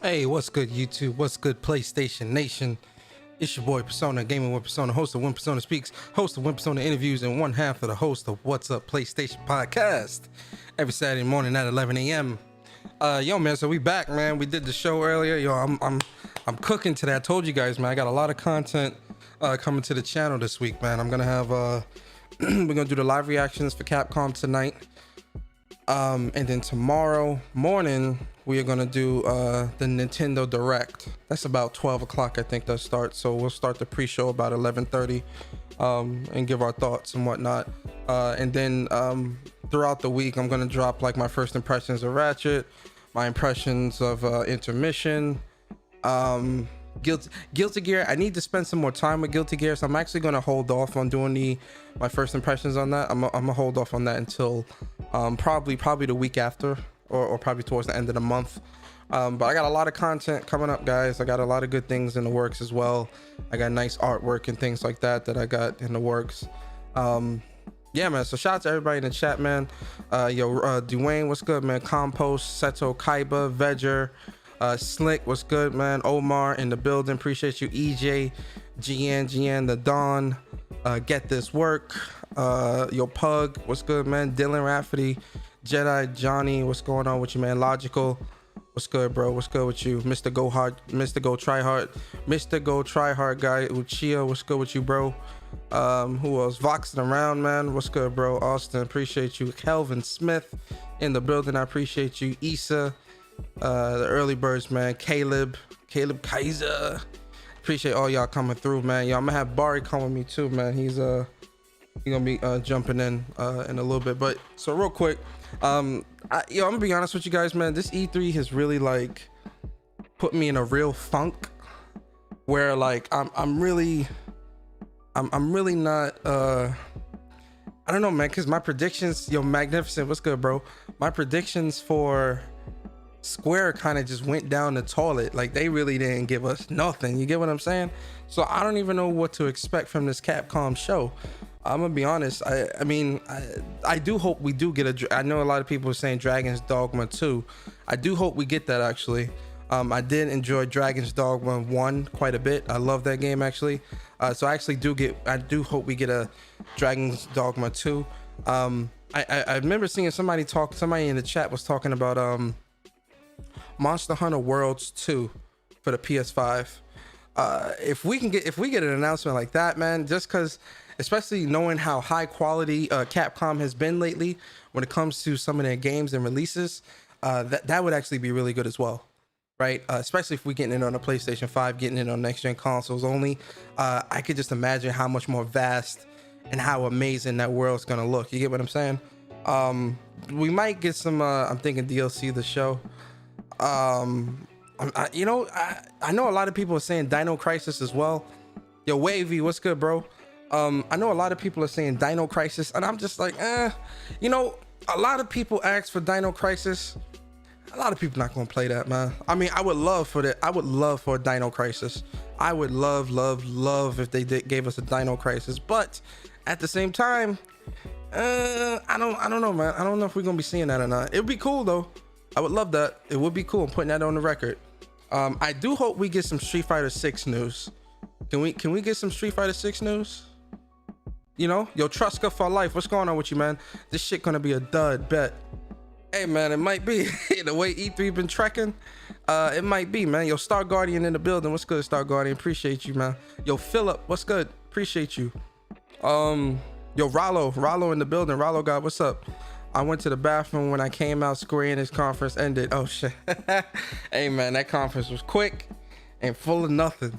Hey, what's good, YouTube? What's good, PlayStation Nation? It's your boy Persona, gaming with Persona, host of When Persona Speaks, host of When Persona Interviews, and one half of the host of What's Up PlayStation Podcast. Every Saturday morning at 11 a.m. Yo, man, so we back, man. We did the show earlier. Yo, I'm cooking today. I told you guys, man. I got a lot of content coming to the channel this week, man. I'm gonna have we're gonna do the live reactions for Capcom tonight. And then tomorrow morning we are gonna do the Nintendo Direct. That's about 12 o'clock, I think that starts. So we'll start the pre-show about 11:30 and give our thoughts and whatnot. And then throughout the week I'm gonna drop like my first impressions of Ratchet, my impressions of Intermission, Guilty Gear. I need to spend some more time with Guilty Gear, so I'm actually gonna hold off on doing my first impressions on that. I'm gonna hold off on that until probably the week after, or probably towards the end of the month. But I got a lot of content coming up, guys. I got a lot of good things in the works as well. I got nice artwork and things like that I got in the works. Yeah, man, so shout out to everybody in the chat, man. Dwayne, what's good, man? Compost, Seto, Kaiba, Vedger, Slick, what's good, man? Omar in the building, appreciate you. EJ, GN, the Dawn, Get This Work, Yo Pug, what's good, man? Dylan Rafferty, Jedi Johnny, what's going on with you, man? Logical, what's good, bro? What's good with you? Mr. Go Hard, Mr. Go Try Hard, Mr. Go Try Hard guy, Uchia, what's good with you, bro? Who else? Voxing around, man, what's good, bro? Austin, appreciate you. Kelvin Smith in the building, I appreciate you. Issa, the early birds, man. Caleb Kaiser, appreciate all y'all coming through, man. Yo, I'm gonna have Bari come with me too, man. He's gonna be jumping in a little bit. But so real quick, I'm gonna be honest with you guys, man. This E3 has really like put me in a real funk where like I'm really not I don't know, man, because my predictions, yo, Magnificent, what's good, bro? My predictions for Square kind of just went down the toilet. Like they really didn't give us nothing, you get what I'm saying? So I don't even know what to expect from this Capcom show. I'm gonna be honest, I mean I do hope we do get I know a lot of people are saying Dragon's Dogma 2. I do hope we get that, actually. I did enjoy Dragon's Dogma 1 quite a bit. I love that game, actually. So I do hope we get a Dragon's Dogma 2. I remember seeing somebody in the chat was talking about Monster Hunter Worlds 2 for the PS5. If we get an announcement like that, man, just because, especially knowing how high quality Capcom has been lately when it comes to some of their games and releases, that would actually be really good as well, right? Especially if we getting it on the PlayStation 5, getting it on next gen consoles only. I could just imagine how much more vast and how amazing that world's gonna look. You get what I'm saying? We might get some I'm thinking DLC the show. I know a lot of people are saying Dino Crisis as well. Yo, Wavy, what's good, bro? I know a lot of people are saying Dino Crisis, and I'm just like, a lot of people ask for Dino Crisis. A lot of people not gonna play that, man. I mean, I would love for that. I would love for a Dino Crisis. I would love if they gave us a Dino Crisis. But at the same time, I don't know, man. I don't know if we're gonna be seeing that or not. It would be cool though. I would love that. It would be cool. I'm putting that on the record. I do hope we get some Street Fighter 6 news. Can we get some Street Fighter 6 news? You know, yo, Truska for life. What's going on with you, man? This shit gonna be a dud, bet. Hey, man, it might be. The way E3 been trekking, it might be, man. Yo, Star Guardian in the building. What's good, Star Guardian? Appreciate you, man. Yo, Philip, what's good? Appreciate you. Yo, Rollo in the building. Rollo God, what's up? I went to the bathroom when I came out. Square Enix conference ended. Oh shit. Hey, man, that conference was quick and full of nothing.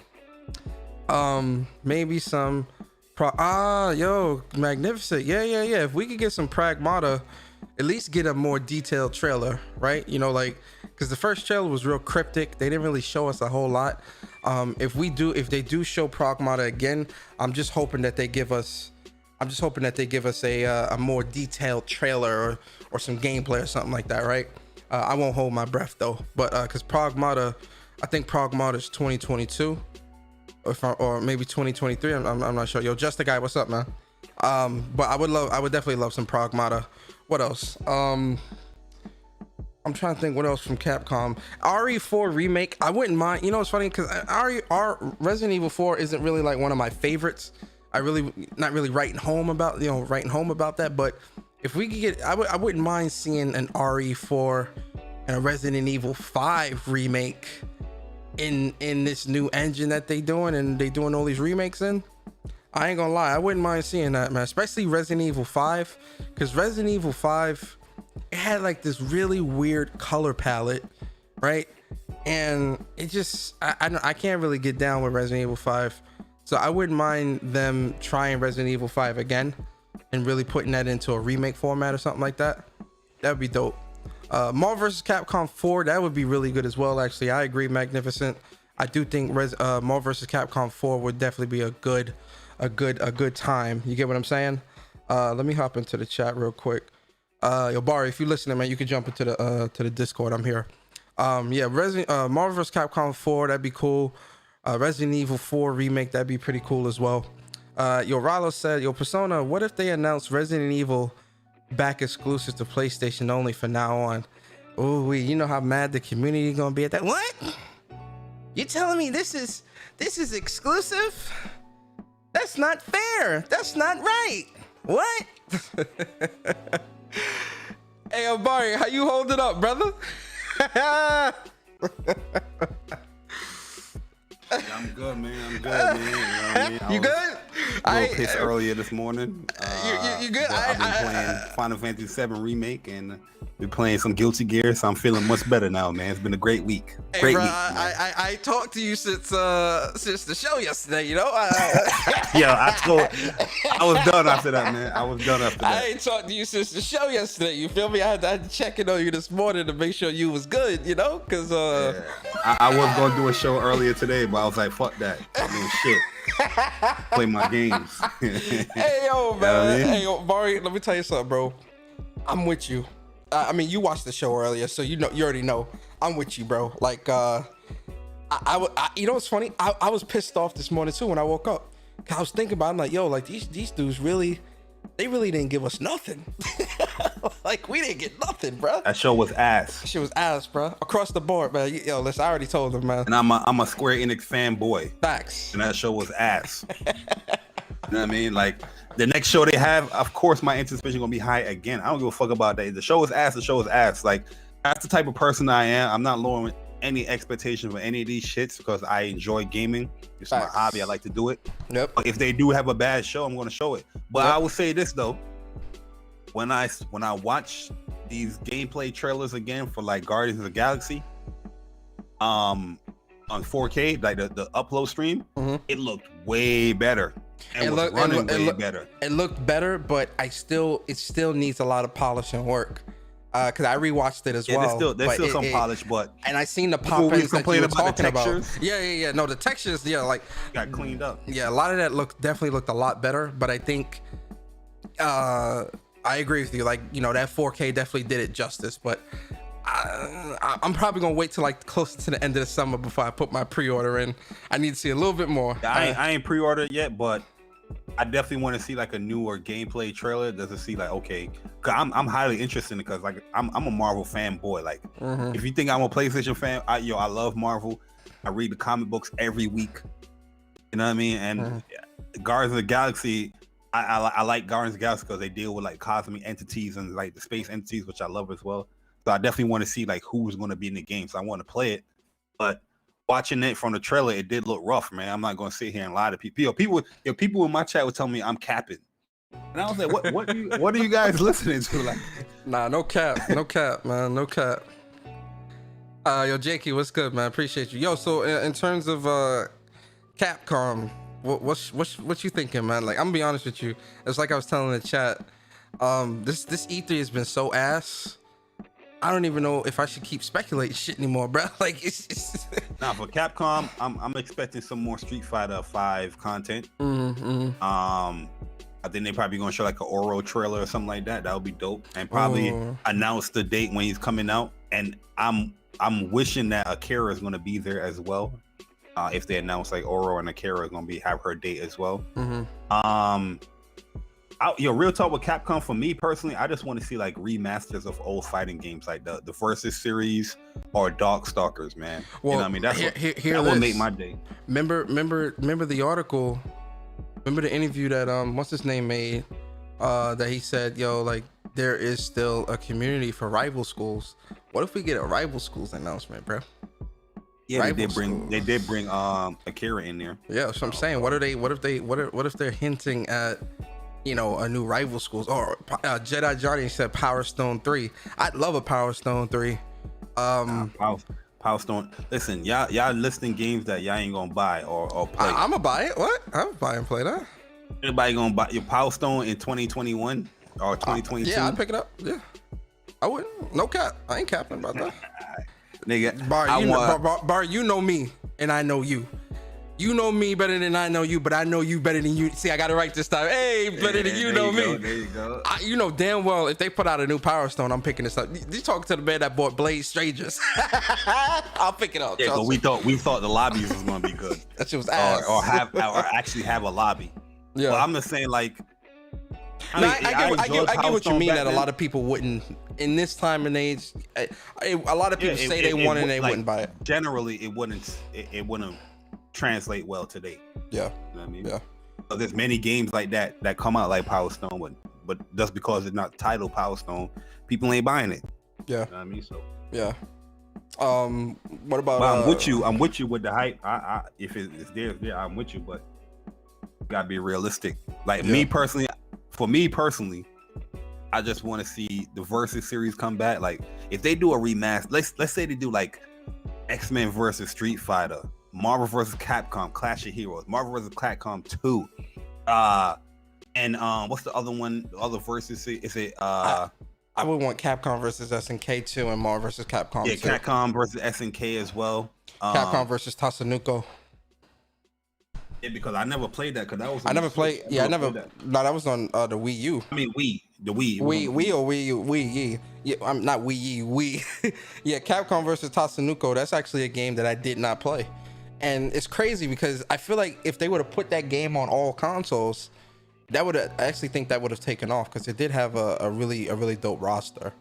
Maybe some yo, Magnificent. Yeah. If we could get some Pragmata, at least get a more detailed trailer, right? You know, like, because the first trailer was real cryptic. They didn't really show us a whole lot. If they do show Pragmata again, I'm just hoping that they give us a more detailed trailer or some gameplay or something like that, right? I won't hold my breath though, but because Pragmata, I think Pragmata is 2022 or maybe 2023. I'm not sure. Yo, Just the Guy, what's up, man? But I would definitely love some Pragmata. What else? I'm trying to think what else from Capcom. RE4 remake. I wouldn't mind. You know, it's funny because Resident Evil 4 isn't really like one of my favorites. I really not really writing home about that. But if we could get, I wouldn't mind seeing an RE4 and a Resident Evil 5 remake in this new engine that they doing, and they doing all these remakes in. I ain't gonna lie, I wouldn't mind seeing that, man. Especially Resident Evil 5, because Resident Evil 5, it had like this really weird color palette, right? And it just, I can't really get down with Resident Evil 5. So I wouldn't mind them trying Resident Evil 5 again and really putting that into a remake format or something like that. That'd be dope. Marvel vs. Capcom 4, that would be really good as well, actually. I agree, Magnificent. I do think Marvel vs. Capcom 4 would definitely be a good time. You get what I'm saying? Let me hop into the chat real quick. Yo, Barry, if you're listening, man, you can jump into the Discord. I'm here. Yeah, Marvel vs. Capcom 4, that'd be cool. Resident Evil 4 remake, that'd be pretty cool as well. Yo, Rallo said, yo, Persona, what if they announce Resident Evil back exclusive to PlayStation only for now on? Oh, you know how mad the community gonna be at that? What? You telling me this is exclusive? That's not fair. That's not right. What? Hey, Barry, how you holding up, brother? Yeah, I'm good, man. I'm good, man. You know what I mean? You good? A little pissed earlier this morning. You good? I've been playing Final Fantasy VII Remake and been playing some Guilty Gear, so I'm feeling much better now, man. It's been a great week. Hey, great bro, week. I talked to you since the show yesterday, you know? Yeah, I was done after that, man. I was done after that. I ain't talked to you since the show yesterday, you feel me? I had to check in on you this morning to make sure you was good, you know? Because yeah. I was going to do a show earlier today, but I was like, fuck that. I mean, shit. Play my games. Hey, yo, man. You know what I mean? Hey, yo, Barry, let me tell you something, bro. I'm with you. I mean, you watched the show earlier, so you already know. I'm with you, bro. Like, I you know what's funny? I was pissed off this morning too when I woke up. I was thinking about it, I'm like, yo, like these dudes really didn't give us nothing. Like, we didn't get nothing, bro. That show was ass. That shit was ass, bro. Across the board, man. Yo, listen, I already told them, man. And I'm a Square Enix fanboy. Facts. And that show was ass. You know what I mean? Like, the next show they have, of course, my anticipation gonna be high again. I don't give a fuck about that. The show is ass. The show is ass. Like, that's the type of person I am. I'm not lowering any expectation for any of these shits because I enjoy gaming. It's my hobby. I like to do it. Yep. But if they do have a bad show, I'm gonna show it. But I will say this though, when I watch these gameplay trailers again for like Guardians of the Galaxy, on 4K, like the upload stream, it looked way better. And was running way better. It looked better, but it still needs a lot of polish and work. Because I rewatched it as well. There's still some polish, but and I seen the pop-ins that you were talking about. Yeah. No, the textures, like got cleaned up. Yeah, a lot of that definitely looked a lot better. But I think I agree with you. Like, you know, that 4K definitely did it justice. But I'm probably gonna wait till like close to the end of the summer before I put my pre-order in. I need to see a little bit more. I ain't pre-ordered yet, but I definitely want to see like a newer gameplay trailer just to see like, okay, cause I'm highly interested in it because like I'm a Marvel fanboy. Like, if you think I'm a PlayStation fan, I love Marvel. I read the comic books every week. You know what I mean? And Guardians of the Galaxy, I like Guardians of the Galaxy because they deal with like cosmic entities and like the space entities, which I love as well. So I definitely want to see like who's going to be in the game. So I want to play it, but watching it from the trailer, it did look rough, man. I'm not going to sit here and lie to people. People in my chat would tell me I'm capping, and I was like, what are you guys listening to? Like, nah, no cap, man, no cap. Yo, Jakey, what's good, man? Appreciate you. Yo, so in terms of Capcom, what you thinking, man? Like, I'm gonna be honest with you. It's like I was telling the chat. This E3 has been so ass. I don't even know if I should keep speculating shit anymore, bro. Like, it's nah, for Capcom, I'm expecting some more Street Fighter 5 content. I think they probably gonna show like an Oro trailer or something like that. That would be dope, and probably announce the date when he's coming out. And I'm wishing that Akira is gonna be there as well. If they announce like Oro and Akira is gonna have her date as well. Real talk with Capcom. For me personally, I just want to see like remasters of old fighting games, like the Versus series or Darkstalkers, man. Well, you know what I mean? That's that would make my day. Remember the article. Remember the interview that what's his name made? That he said, yo, like there is still a community for rival schools. What if we get a rival schools announcement, bro? Yeah, they did bring Akira in there. Yeah, so I'm saying, what if they're hinting at, you know, a new rival schools, or Jedi Guardian said Power Stone 3. I'd love a Power Stone 3. Power Stone. Listen, y'all listing games that y'all ain't gonna buy or play. I'm gonna buy it. What? I'm gonna buy and play that. Anybody gonna buy your Power Stone in 2021 or 2022? Yeah, I'd pick it up. Yeah, I wouldn't. No cap. I ain't capping about that. Nigga, Bar, you know me and I know you. You know me better than I know you, but I know you better than you. See, I got it right this time. Hey, better than you know me. There you go. You know damn well if they put out a new Power Stone, I'm picking this up. You talking to the man that bought Blade Strangers? I'll pick it up. Yeah, but we thought the lobbies was gonna be good. That shit was ass. Or actually have a lobby. Yeah. But I'm just saying, like, I get what you mean. That a lot of people wouldn't in this time and age. A lot of people say they want it and they wouldn't buy it. Generally, it wouldn't translate well today. Yeah, you know what I mean. Yeah, so there's many games like that come out like Power Stone, but just because it's not titled Power Stone, people ain't buying it. Yeah, you know what I mean. So yeah. What about? Well, I'm with you with the hype. I if it's there, I'm with you, but gotta be realistic. Like for me personally, I just want to see the Versus series come back. Like if they do a remaster, let's say they do like X-Men versus Street Fighter, Marvel versus Capcom, Clash of Heroes, Marvel versus Capcom 2, and what's the other one? The other Versus is it? I would want Capcom versus SNK 2 and Marvel versus Capcom 2. Yeah, Capcom versus SNK as well. Capcom versus Tatsunoko. Yeah, because I never played that. Cause that was I never played. Yeah, I never. No, that was on the Wii U. I mean the Wii. Wii or Wii U. Wii. Yeah, I'm not Wii U. Wii. Yeah, Capcom versus Tatsunoko. That's actually a game that I did not play, and it's crazy because I feel like if they would have put that game on all consoles, I actually think that would have taken off because it did have a really dope roster.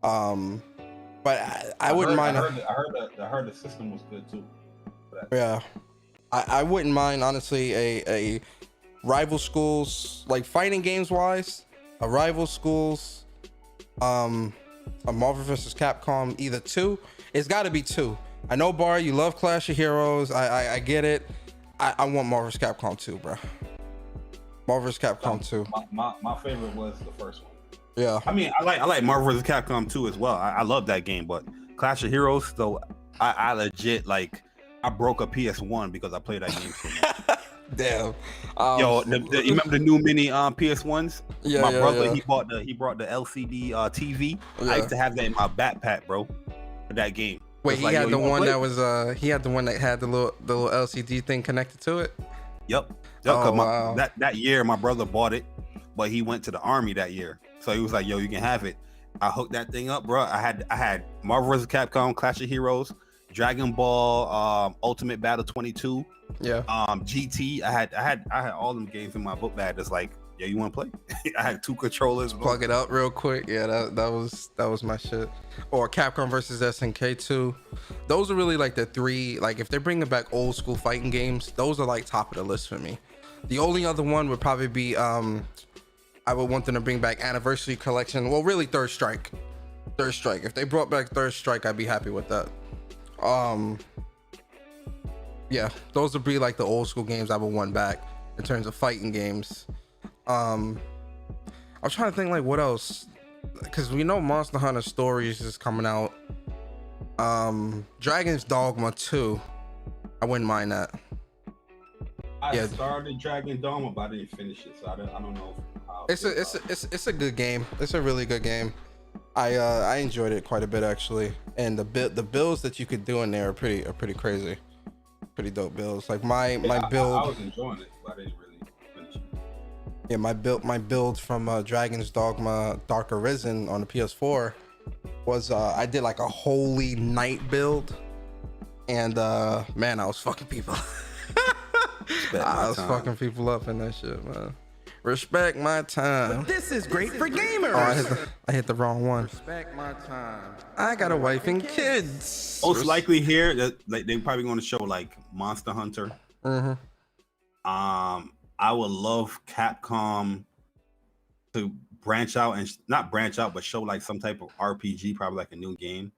But I wouldn't mind. I heard the system was good too. Yeah. I wouldn't mind, honestly, a rival schools, like fighting games wise, a rival schools, a Marvel vs. Capcom, either 2. It's got to be 2. I know, Bar, you love Clash of Heroes. I get it. I want Marvel vs. Capcom 2, bro. Marvel vs. Capcom 2. My favorite was the first one. Yeah. I mean, I like Marvel vs. Capcom 2 as well. I love that game, but Clash of Heroes, though, I legit like. I broke a PS1 because I played that game so much. Damn. Yo, you remember the new mini PS1s? Yeah. My brother, he brought the LCD TV. Yeah. I used to have that in my backpack, bro. For that game. Wait, he had the one that was he had the one that had the little LCD thing connected to it? Yep. Wow. That year my brother bought it, but he went to the army that year. So he was like, yo, you can have it. I hooked that thing up, bro. I had Marvel vs. Capcom, Clash of Heroes, Dragon Ball, Ultimate Battle 22, GT. I had all them games in my book bag. That's like, yeah, you want to play? I had 2 controllers. Bro. Plug it up real quick. Yeah, that was my shit. Or Capcom versus SNK 2. Those are really like the 3. Like if they're bringing back old school fighting games, those are like top of the list for me. The only other one would probably be I would want them to bring back Anniversary Collection. Well, really Third Strike. If they brought back Third Strike, I'd be happy with that. Yeah, those would be like the old school games I would want back in terms of fighting games. I'm trying to think like what else, because we know Monster Hunter Stories is coming out. Dragon's Dogma 2, I wouldn't mind that. I started Dragon Dogma, but I didn't finish it, so I don't know how. It's a good game. It's a really good game. I enjoyed it quite a bit actually, and the builds that you could do in there are pretty crazy, pretty dope builds. Like my build. I was enjoying it, but I didn't really finish it. Yeah, my build from Dragon's Dogma Dark Arisen on the PS4 was I did like a holy knight build, and man, I was fucking people. I was fucking people up in that shit, man. Respect my time. This is great for gamers. Oh, I hit the wrong one. Respect my time. I got a wife and kids. Most likely here, like they're probably going to show like Monster Hunter. Mm-hmm. I would love Capcom to branch out and not branch out, but show like some type of RPG, probably like a new game.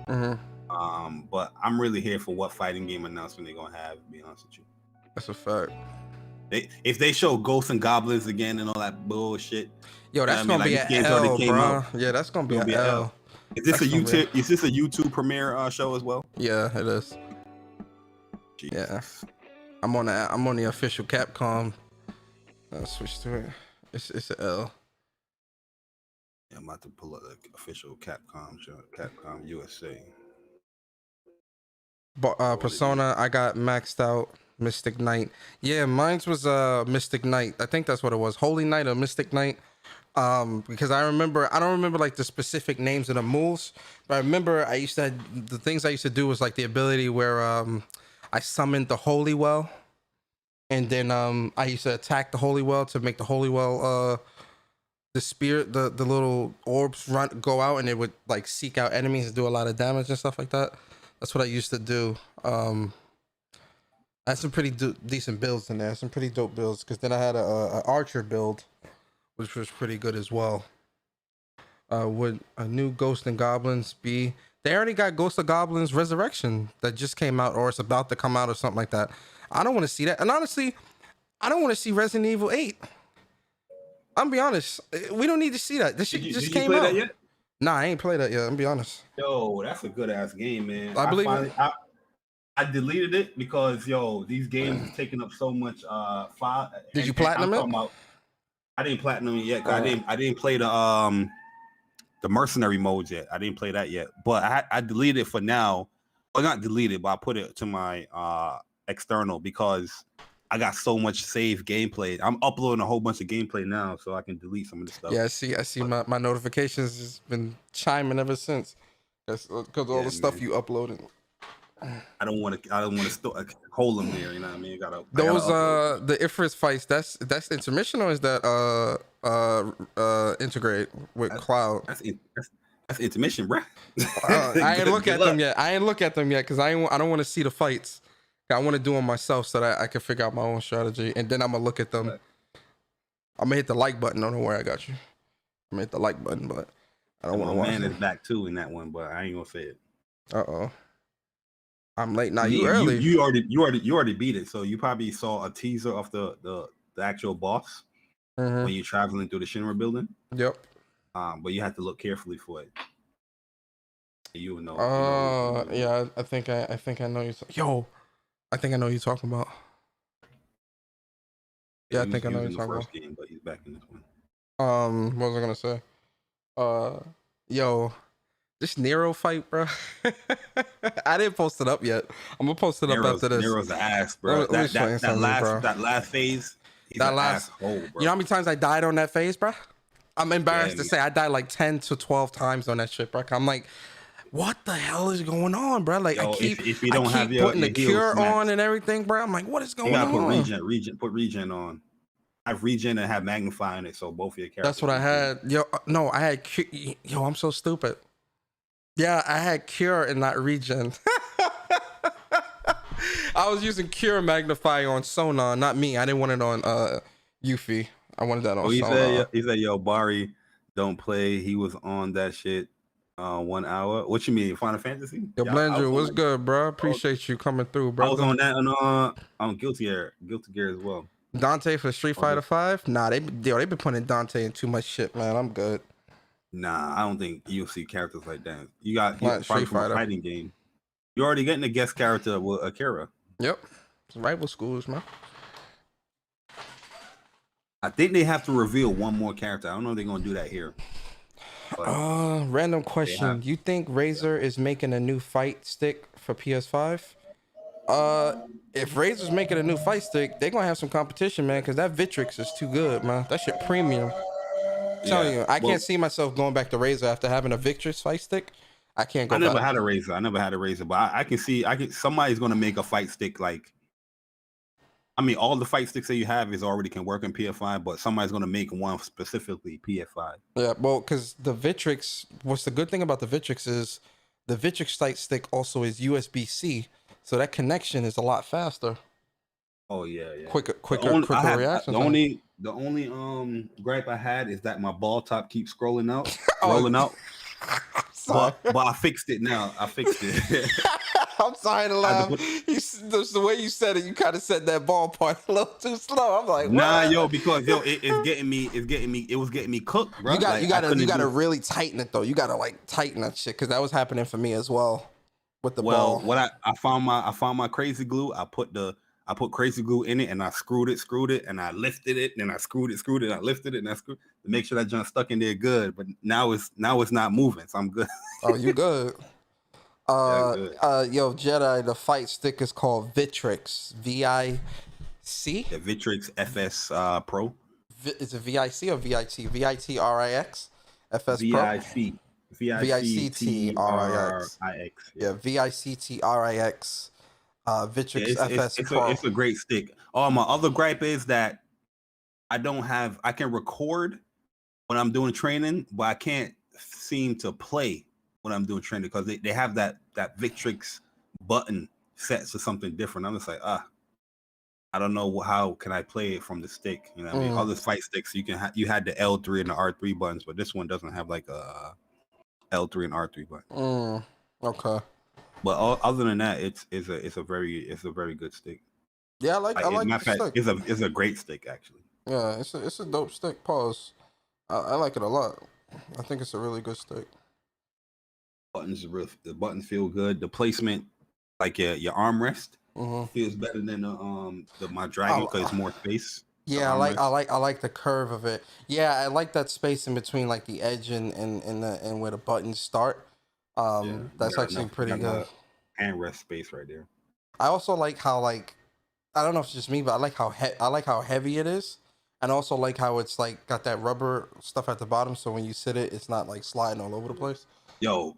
Mm-hmm. But I'm really here for what fighting game announcement they're gonna have. To be honest with you, That's a fact. If they show Ghosts and Goblins again and all that bullshit, yo, that's gonna be an L, bro. Yeah, that's gonna be an L. Is this a YouTube? Is this a YouTube premiere show as well? Yeah, it is. Jesus. Yeah, I'm on the official Capcom. I'll switch to it. It's an L. Yeah, I'm about to pull up the official Capcom show, Capcom USA. Persona, I got maxed out. Mystic Knight. Yeah, mine's was Mystic Knight. I think that's what it was. Holy Knight or Mystic Knight. Because I don't remember like the specific names of the moves, but I remember the things I used to do was like the ability where I summoned the Holy Well, and then I used to attack the Holy Well to make the Holy Well the spirit, the little orbs go out, and it would like seek out enemies and do a lot of damage and stuff like that. That's what I used to do. I had some pretty decent builds in there, some pretty dope builds, because then I had a archer build, which was pretty good as well. Would a new Ghost and Goblins be? They already got Ghost of Goblins Resurrection that just came out, or it's about to come out, or something like that. I don't want to see that, and honestly, I don't want to see Resident Evil 8. I'm gonna be honest, we don't need to see that. This shit just came out. That yet? Nah, I ain't played that yet. I'm gonna be honest. Yo, that's a good ass game, man. I believe it. I deleted it because these games is taking up so much file. Did you platinum it? I didn't platinum it yet. I didn't play the mercenary modes yet. I didn't play that yet. But I deleted it for now. Well, not deleted, but I put it to my external because I got so much saved gameplay. I'm uploading a whole bunch of gameplay now, so I can delete some of the stuff. Yeah, I see. My notifications has been chiming ever since. Because all the stuff you uploaded. I don't want to hold them there. You know what I mean? The Ifrit fights. That's intermission, or is that integrate with Cloud? That's intermission, bro. I ain't look at them yet. Because I don't want to see the fights. I want to do them myself so that I can figure out my own strategy, and then I'm gonna look at them. I'm gonna hit the like button. Don't know where I got you. I'm gonna hit the like button, but I don't want to watch. Man is back too in that one, but I ain't gonna say it. I'm late. Now you early. You already beat it, so you probably saw a teaser of the actual boss when you're traveling through the Shinra building. Yep. But you have to look carefully for it. You would know. Yeah. I think I know you. Yo, I think I know what you're talking about. Yeah, I think I know what you're talking about. Game, but he's back in this one. What was I gonna say? Yo. This Nero fight, bro. I didn't post it up yet. I'm gonna post it up after this. Nero's the ass, bro. That last phase. Asshole, bro. You know how many times I died on that phase, bro? I'm embarrassed to say I died like 10 to 12 times on that shit, bro. I'm like, what the hell is going on, bro? Like, I keep putting the cure on and everything, bro. I'm like, what is going on? Put regen on. I have regen and have magnify in it, so both of your characters. That's what I had. I had. Yo, I'm so stupid. Yeah, I had cure and not regen. I was using cure magnify on Sona, not me. I didn't want it on Yuffie. I wanted that on Sona. He said, yo, Bari don't play. He was on that shit 1 hour. What you mean, Final Fantasy? Yo, Blender, what's good, bro? Appreciate you coming through, bro. I was on that on Guilty Gear as well. Dante for Street Fighter 5? Nah, they been putting Dante in too much shit, man. I'm good. Nah, I don't think you'll see characters like that. You got Street Fighter fighting game. You're already getting a guest character with Akira. Yep, it's rival schools, man. I think they have to reveal one more character. I don't know if they're gonna do that here. Random question: you think Razer is making a new fight stick for PS5? If Razer's making a new fight stick, they're gonna have some competition, man. Because that Victrix is too good, man. That shit premium. I'm telling you, I can't see myself going back to Razer after having a Victrix fight stick. I can't go. I never had a Razer, but I can see. Somebody's gonna make a fight stick like I mean, all the fight sticks that you have is already can work in PS5, but somebody's gonna make one specifically PS5. Yeah, well, because the Victrix, what's the good thing about the Victrix is the Victrix sight stick also is USB-C, so that connection is a lot faster. Oh yeah. Quicker I reaction the time. only gripe I had is that my ball top keeps scrolling out, Oh, rolling out. Sorry. But I fixed it now. I fixed it. I'm sorry to laugh. The way you said it, you kind of said that ball part a little too slow. I'm like, what? Nah, yo, because it's getting me. It was getting me cooked, bro. You gotta really tighten it though. You gotta like tighten that shit because that was happening for me as well with the ball. What I found my crazy glue. I put crazy glue in it and I screwed it, and I lifted it, and I screwed it, and I lifted it, and I screwed to make sure that junk stuck in there good. But now it's not moving, so I'm good. Oh, you good? Yo, Jedi, the fight stick is called Victrix. V-I-C? The Victrix FS Pro. Is it V-I-C or V-I-T? V-I-T-R-I-X? FS V-I-C. V-I-C-T-R-I-X. Yeah, V-I-C-T-R-I-X. Victrix FS Pro. It's a great stick. Oh, my other gripe is that I can record when I'm doing training, but I can't seem to play when I'm doing training because they have that Victrix button set to something different. I'm just like, I don't know how can I play it from the stick. You know what I mean? Other fight sticks you had the L3 and the R3 buttons, but this one doesn't have like a L3 and R3 button. Okay. But other than that, it's a very good stick. Yeah, I like the stick. It's a great stick actually. Yeah, it's a dope stick. Pause. I like it a lot. I think it's a really good stick. The buttons feel good. The placement, like your armrest, feels better than my Dragon because it's more space. Yeah, I like the curve of it. Yeah, I like that space in between like the edge and where the buttons start. That's actually pretty good. Handrest space right there. I also like how I don't know if it's just me, but I like how heavy it is, and also like how it's like got that rubber stuff at the bottom, so when you sit it, it's not like sliding all over the place. Yo,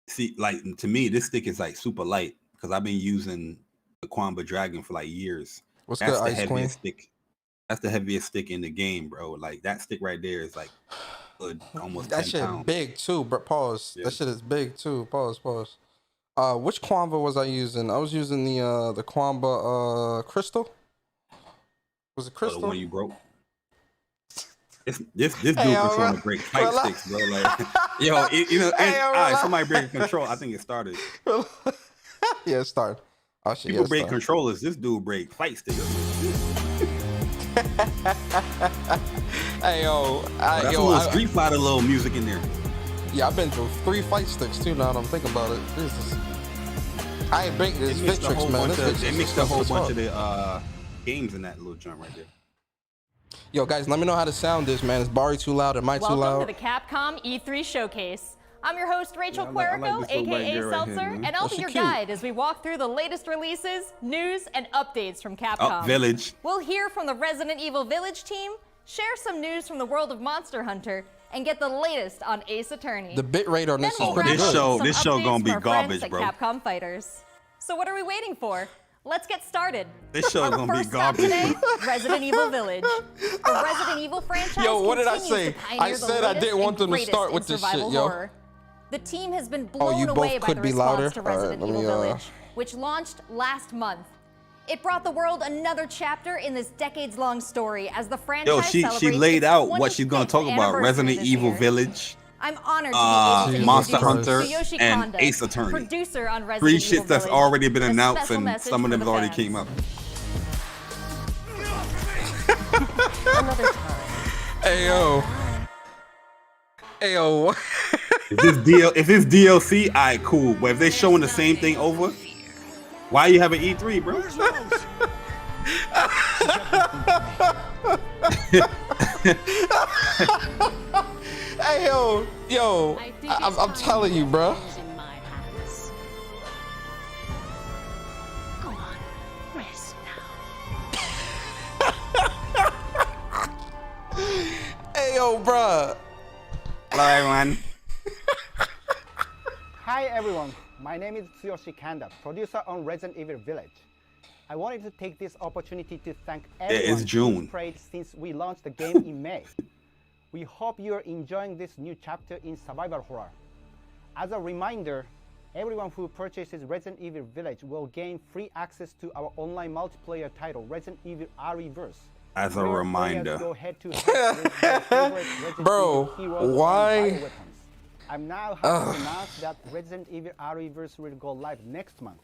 see, like to me, this stick is like super light because I've been using the Quamba Dragon for like years. That's good, the Ice heaviest Queen stick. That's the heaviest stick in the game, bro. Like that stick right there is like almost that 10 shit pounds. Big too, but pause. Yeah. That shit is big too. Pause. Which Quamba was I using? I was using the Quamba Crystal. Was it Crystal? The one you broke. This dude trying to break fight sticks, bro. Like, yo, all right, somebody break control. I think it started. Yeah, it started. Oh, shit, People break controllers. This dude break fight sticks. Hey yo, that's a little Street Fighter little music in there. Yeah, I've been through 3 fight sticks too. Now that I'm thinking about it, Jesus. I ain't breaking this Victrix, man. They mixed a whole bunch of the games in that little joint right there. Yo, guys, let me know how the sound is, man. Is Bari too loud? Am I too loud? Welcome to the Capcom E3 Showcase. I'm your host, Rachel Querico, aka Seltzer, and I'll be your guide as we walk through the latest releases, news, and updates from Capcom. Village. We'll hear from the Resident Evil Village team, share some news from the world of Monster Hunter, and get the latest on Ace Attorney. The bitrate on this is pretty good. This show gonna be garbage, bro. Capcom Fighters. So what are we waiting for? Let's get started. This show gonna be garbage. Today, Resident Evil Village. The Resident Evil franchise. Yo, what did I say? I said I didn't want them to start with this shit, yo. Horror. The team has been blown away by the response to Resident Evil Village, which launched last month. It brought the world another chapter in this decades-long story as the franchise celebrates she laid out what she's 25th gonna talk about: Resident Evil Village, I'm honored to be able to Monster introduce Hunter, Tsuyoshi and Kondo, Ace Attorney. Producer on Resident 3 Evil shits that's Village, already been a announced, special and message some of for them the already fans. came out. Another time. Ayo. If it's DLC, alright, cool. But if they're showing the same thing over, why you have an E3, bro? Hey yo, I'm telling you, bro. Go on, rest now. Hey yo, bro. Hello, everyone. Hi everyone, my name is Tsuyoshi Kanda, producer on Resident Evil Village. I wanted to take this opportunity to thank It's everyone June. who's prayed since we launched the game in May. We hope you're enjoying this new chapter in survival horror. As a reminder, everyone who purchases Resident Evil Village will gain free access to our online multiplayer title, Resident Evil RE-verse. As a reminder. Go head to head with their favorite Resident Bro, Evil heroes why? and bioweapons. I'm now happy to announce that Resident Evil RE-verse will go live next month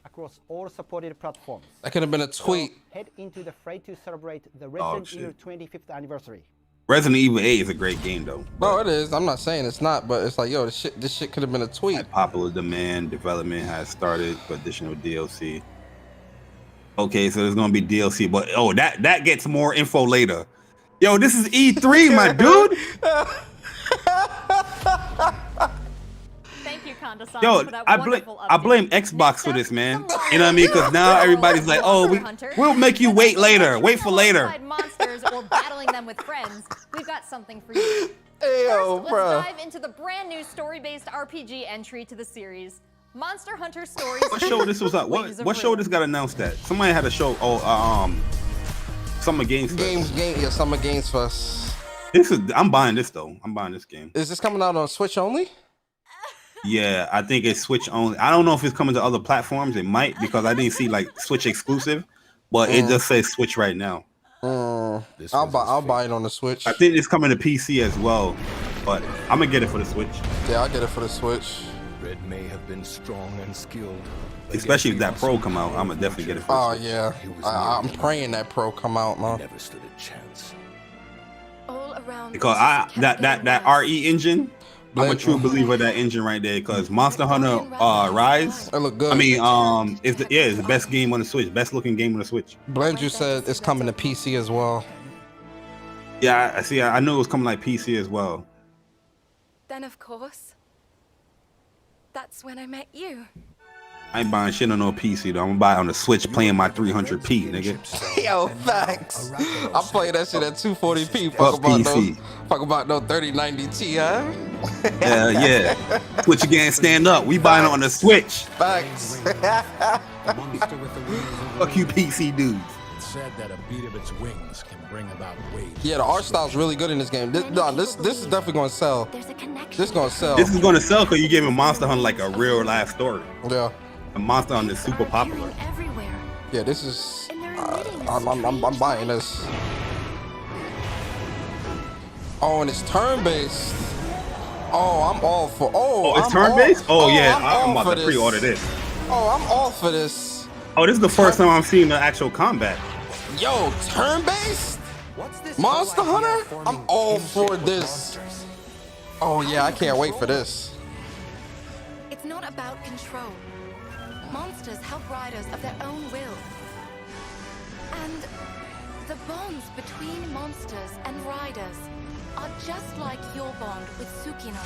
across all supported platforms. That could have been a tweet. So head into the fray to celebrate the Resident Evil 25th anniversary. Resident Evil 8 is a great game though. No, it is. I'm not saying it's not, but it's like, yo, this shit could have been a tweet. At popular demand, development has started for additional DLC. Okay, so there's gonna be DLC, but that gets more info later. Yo, this is E3, my dude. Thank you, Kanda-san, Yo, for that I wonderful blame update. Xbox for this, man. You know what I mean? Because now everybody's like, oh, we'll make you wait later. Wait for later. Monsters or battling them with friends, we've got something for you. Ayo, First, let's dive into the brand new story-based RPG entry to the series, Monster Hunter Stories. What show this was up? What show this got announced at? Somebody had a show. Summer Games Fest. Yeah, Summer Games Fest. I'm buying this though. I'm buying this game. Is this coming out on Switch only? Yeah, I think it's Switch only. I don't know if it's coming to other platforms. It might, because I didn't see like Switch exclusive, but it just says Switch right now. I'll buy it on the Switch. I think it's coming to PC as well, but I'm gonna get it for the Switch. Yeah, I'll get it for the Switch. Red may have been strong and skilled, especially if that Pro come out. I'm gonna definitely get it for the Switch. Yeah, I'm praying that Pro come out, man. Never stood a chance. All around Because that RE engine, I'm a true believer of that engine right there. Because Monster Hunter Rise, it look good. I mean, it's the best game on the Switch, best looking game on the Switch. Blend, you said it's coming to PC as well. Yeah, I see. I knew it was coming like PC as well. Then of course, that's when I met you. I ain't buying shit on no PC though. I'm gonna buy it on the Switch, playing my 300p, nigga. Yo, facts. I'm playing that shit at 240p. Fuck about no 3090 Ti. Yeah. Switch again, stand up. We buying it on the Switch. Facts. Fuck you, PC dudes. It's said that a beat of its wings can bring about waves. Yeah, the art style's really good in this game. This is definitely gonna sell. There's a connection. This is gonna sell. This is gonna sell because you giving Monster Hunter like a real life story. Yeah. The Monster Hunter is super popular. Everywhere. Yeah, this is. I'm buying this. Oh, and it's turn-based. Oh, I'm all for. Oh, it's turn-based. I'm about to pre-order this. Oh, I'm all for this. Oh, this is the first time I'm seeing the actual combat. Yo, turn-based? Monster Hunter? I'm all for this. Oh yeah, I can't wait for this. It's not about control. Monsters help riders of their own will. And the bonds between monsters and riders are just like your bond with Tsukino.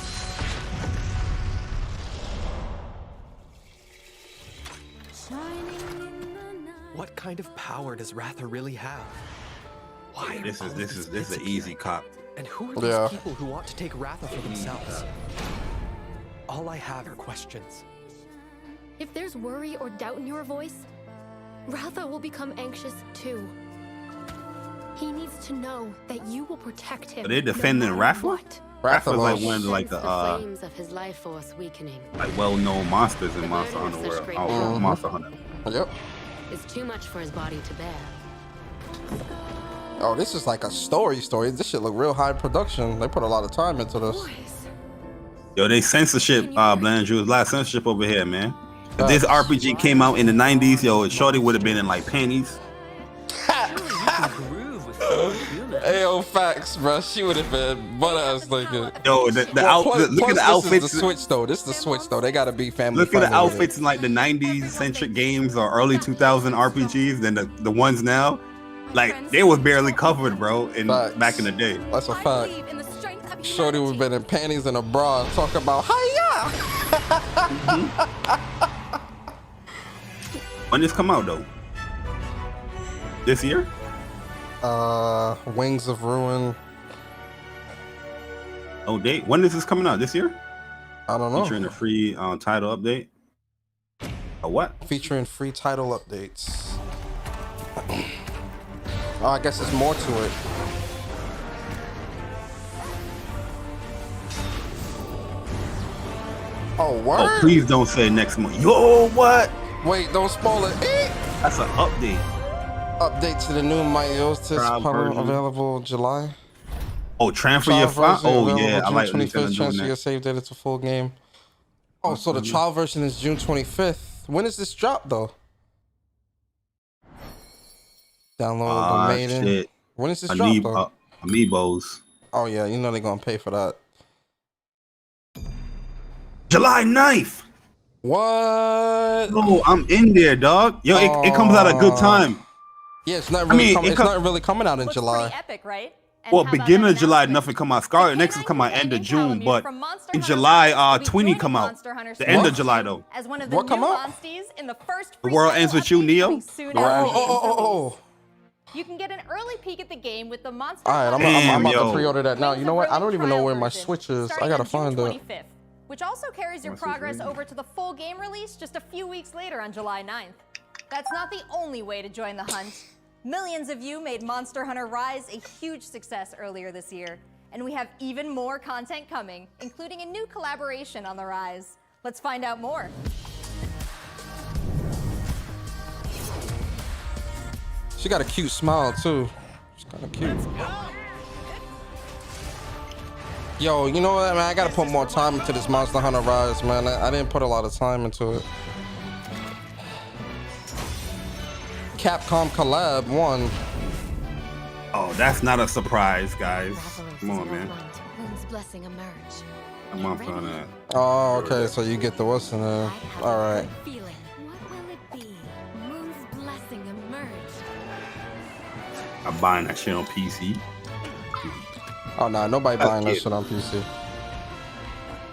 What kind of power does Ratha really have? Why? This is an easy cop. And who are these people who want to take Ratha for themselves? All I have are questions. If there's worry or doubt in your voice, Ratha will become anxious too. He needs to know that you will protect him. Are they defending Ratha? Ratha's like one of the flames of his life force weakening. Like well-known monsters in Monster Hunter world. Monster Hunter. Yep. It's too much for his body to bear. Oh, this is like a story. This shit look real high production. They put a lot of time into this. Yo, they censorship, Bland Drew. There's a lot of censorship over here, man. If this RPG came out in the 90s, yo, Shorty would have been in like panties. Ayo, facts, bro. She would have been butt-ass naked. Yo, look at the outfits. This is the Switch though. This is the Switch though. They gotta be family. Look at the outfits in like the 90s centric games or early 2000 RPGs. Then the ones now, like they was barely covered, bro. Back in the day. That's a fact. Shorty would have been in panties and a bra talking about hiya. When this come out though? This year? Wings of Ruin. Oh, date. When is this coming out? This year? I don't know. Featuring a free title update. A what? Featuring free title updates. Oh, I guess there's more to it. Oh, word? Oh, please don't say next month. Yo, what? Wait, don't spoil it. That's an update. Update to the new Mighty O's available July. Oh, transfer your file? Oh, yeah. I like June 25th, transfer that. your save data to full game. Oh, so the trial version is June 25th. When is this drop, though? Download the maiden. Shit. When is this drop, though? Amiibos. Oh, yeah. You know they're going to pay for that. July 9th. What? Oh, I'm in there, dog. Yo, it comes out a good time. Yeah, it's not really. It's not really coming out in July. Epic, right? Well, beginning of July, nothing come out. Scarlet Nexus come out end of June, but in July, 20 come out. The end of July, though. As one of the what come out? In the first The World Ends With You, Neo. Oh. You can get an early peek at the game with the Monster. All right, I'm about to pre-order that now. You know what? I don't even know where my Switch is. I gotta find it. Which also carries your progress over to the full game release just a few weeks later on July 9th. That's not the only way to join the hunt. Millions of you made Monster Hunter Rise a huge success earlier this year, and we have even more content coming, including a new collaboration on the Rise. Let's find out more. She got a cute smile too. She's kind of cute. Yo, you know what, man? I gotta put more time into this Monster Hunter Rise, man. I didn't put a lot of time into it. Capcom collab 1. Oh, that's not a surprise, guys. Come on, man. I'm off on that. Oh, okay. So you get the what's in there. All right. I'm buying that shit on PC. Oh nah, nobody buying that shit on PC.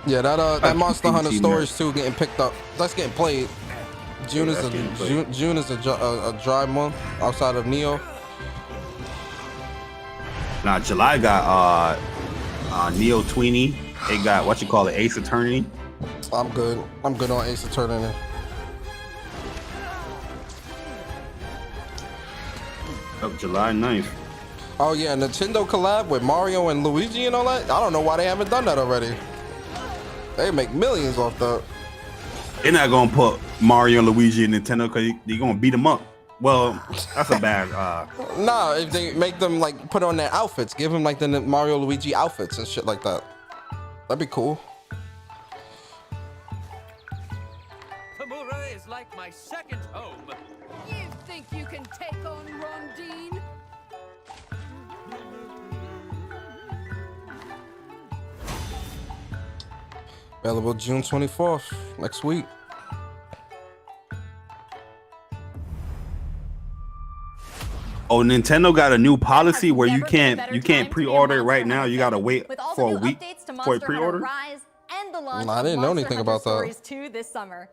Yeah, that Monster Hunter Stories 2 getting picked up. That's getting played. June is a dry month outside of Neo. Now July got Neo Tweenie. It got what you call it, Ace Attorney. I'm good. I'm good on Ace Attorney. Up July 9th. Oh yeah, Nintendo collab with Mario and Luigi and all that. I don't know why they haven't done that already. They make millions off that. They're not gonna put Mario and Luigi in Nintendo because they're gonna beat them up. Well, that's a bad. Nah, if they make them like put on their outfits, give them like the Mario Luigi outfits and shit like that. That'd be cool. Tamura is like my second home. You think you can take on Rondine? Available June 24th, next week. Oh, Nintendo got a new policy where you can't pre-order it right now. You gotta wait for a week for a pre-order. I didn't know anything about that. This summer.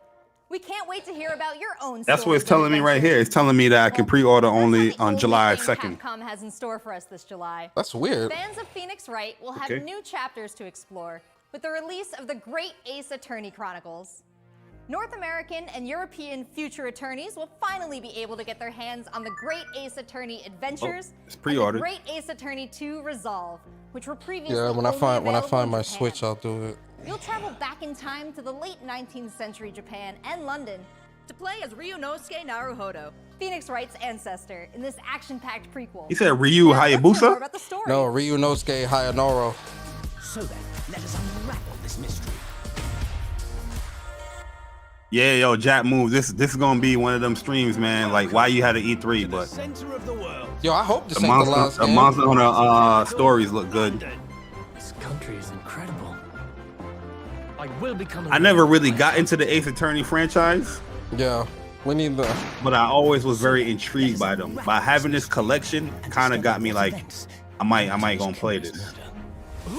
We can't wait to hear about your own. That's what it's telling me right here. It's telling me that I can pre-order only on July 2nd. Capcom has in store for us this July. That's weird. Fans of Phoenix Wright will have new chapters to explore with the release of the Great Ace Attorney Chronicles. North American and European future attorneys will finally be able to get their hands on the Great Ace Attorney Adventures and the Great Ace Attorney 2 Resolve, which were previously when I find my Switch, I'll do it. You'll travel back in time to the late 19th century Japan and London to play as Ryunosuke Naruhodo, Phoenix Wright's ancestor, in this action-packed prequel. He said Ryu Hayabusa? No, Ryunosuke Hayanoro. So then, let us unravel this mystery. Yeah, yo, Jack move. This is gonna be one of them streams, man. Like why you had an E3, but yo, I hope this ain't the last game. The Monster Hunter stories look good. This country is incredible. I will become. I never really got into the Ace Attorney franchise. Yeah, we need the. But I always was very intrigued by them. By having this collection, kind of got me like, I might gonna play this.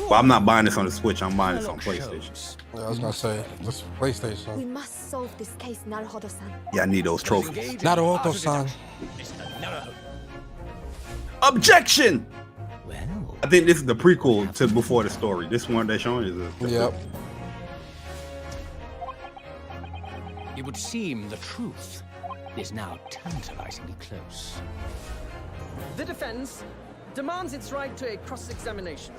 But I'm not buying this on the Switch. I'm buying this on PlayStation. Yeah, I was gonna say this PlayStation. We must solve this case, Naruhodo-san. Yeah, I need those trophies. Naruhodo-san. Objection! Well, I think this is the prequel to before the story. This one they're showing is a. Yep. It would seem the truth is now tantalizingly close. The defense demands its right to a cross-examination.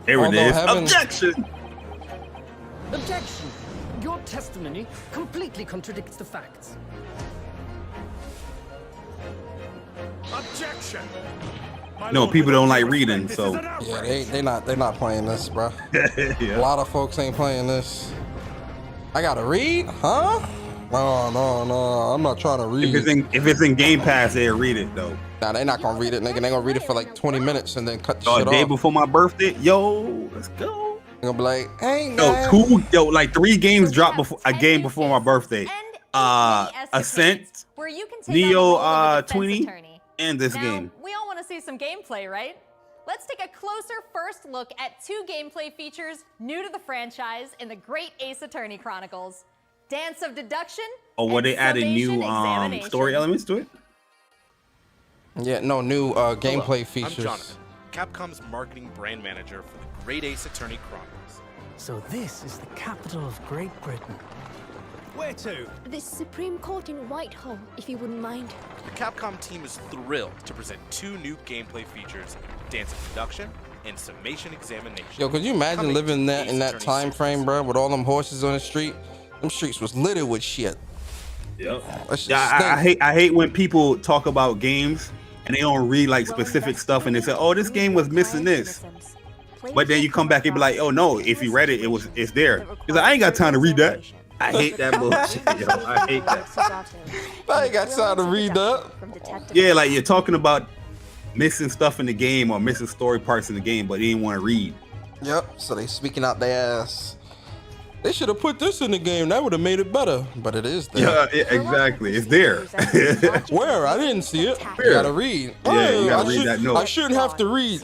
Here it is. having- Objection. Objection! Your testimony completely contradicts the facts. Objection! No, people don't like reading, so Yeah, they not playing this, bro. A yeah. lot of folks ain't playing this. I gotta read, huh? No, I'm not trying to read. If it's in Game Pass, they'll read it though. Nah, they not gonna read it, nigga. They gonna read it for like 20 minutes and then cut the A shit day off. before my birthday, yo, let's go. They gonna be like, hey, Like 3 games dropped before a game before my birthday. Ascent, where you can take Neo, on the role of a defense 20, attorney. and this Now, game. we all want to see some gameplay, right? Let's take a closer first look at 2 gameplay features new to the franchise in the Great Ace Attorney Chronicles: Dance of Deduction. Oh, well, they added new Summation Examination. story elements to it. Yeah, no new gameplay Hello, I'm features. Jonathan, Capcom's marketing brand manager for the Great Ace Attorney Chronicles. So this is the capital of Great Britain. Where to? The Supreme Court in Whitehall, if you wouldn't mind. The Capcom team is thrilled to present 2 new gameplay features, Dance of Deduction and Summation Examination. Yo, could you imagine Coming living to that in Ace that Attorney time series. frame, bro, with all them horses on the street? Them streets was littered with shit. Yep. That shit Yeah, stink. I hate when people talk about games and they don't read like specific stuff and they say, "Oh, this game was missing this," but then you come back and be like, "Oh no, if you read it, it's there." He's like, "I ain't got time to read that." I hate that bullshit. Yo, I hate that. I ain't got time to read that. Yeah, like you're talking about missing stuff in the game or missing story parts in the game, but you didn't want to read. Yep, so they speaking out their ass. They should have put this in the game. That would have made it better, but it is there. Yeah, exactly. It's there. Where? I didn't see it. You Where? gotta read. Yeah, you gotta I read should- that note. I shouldn't have to read.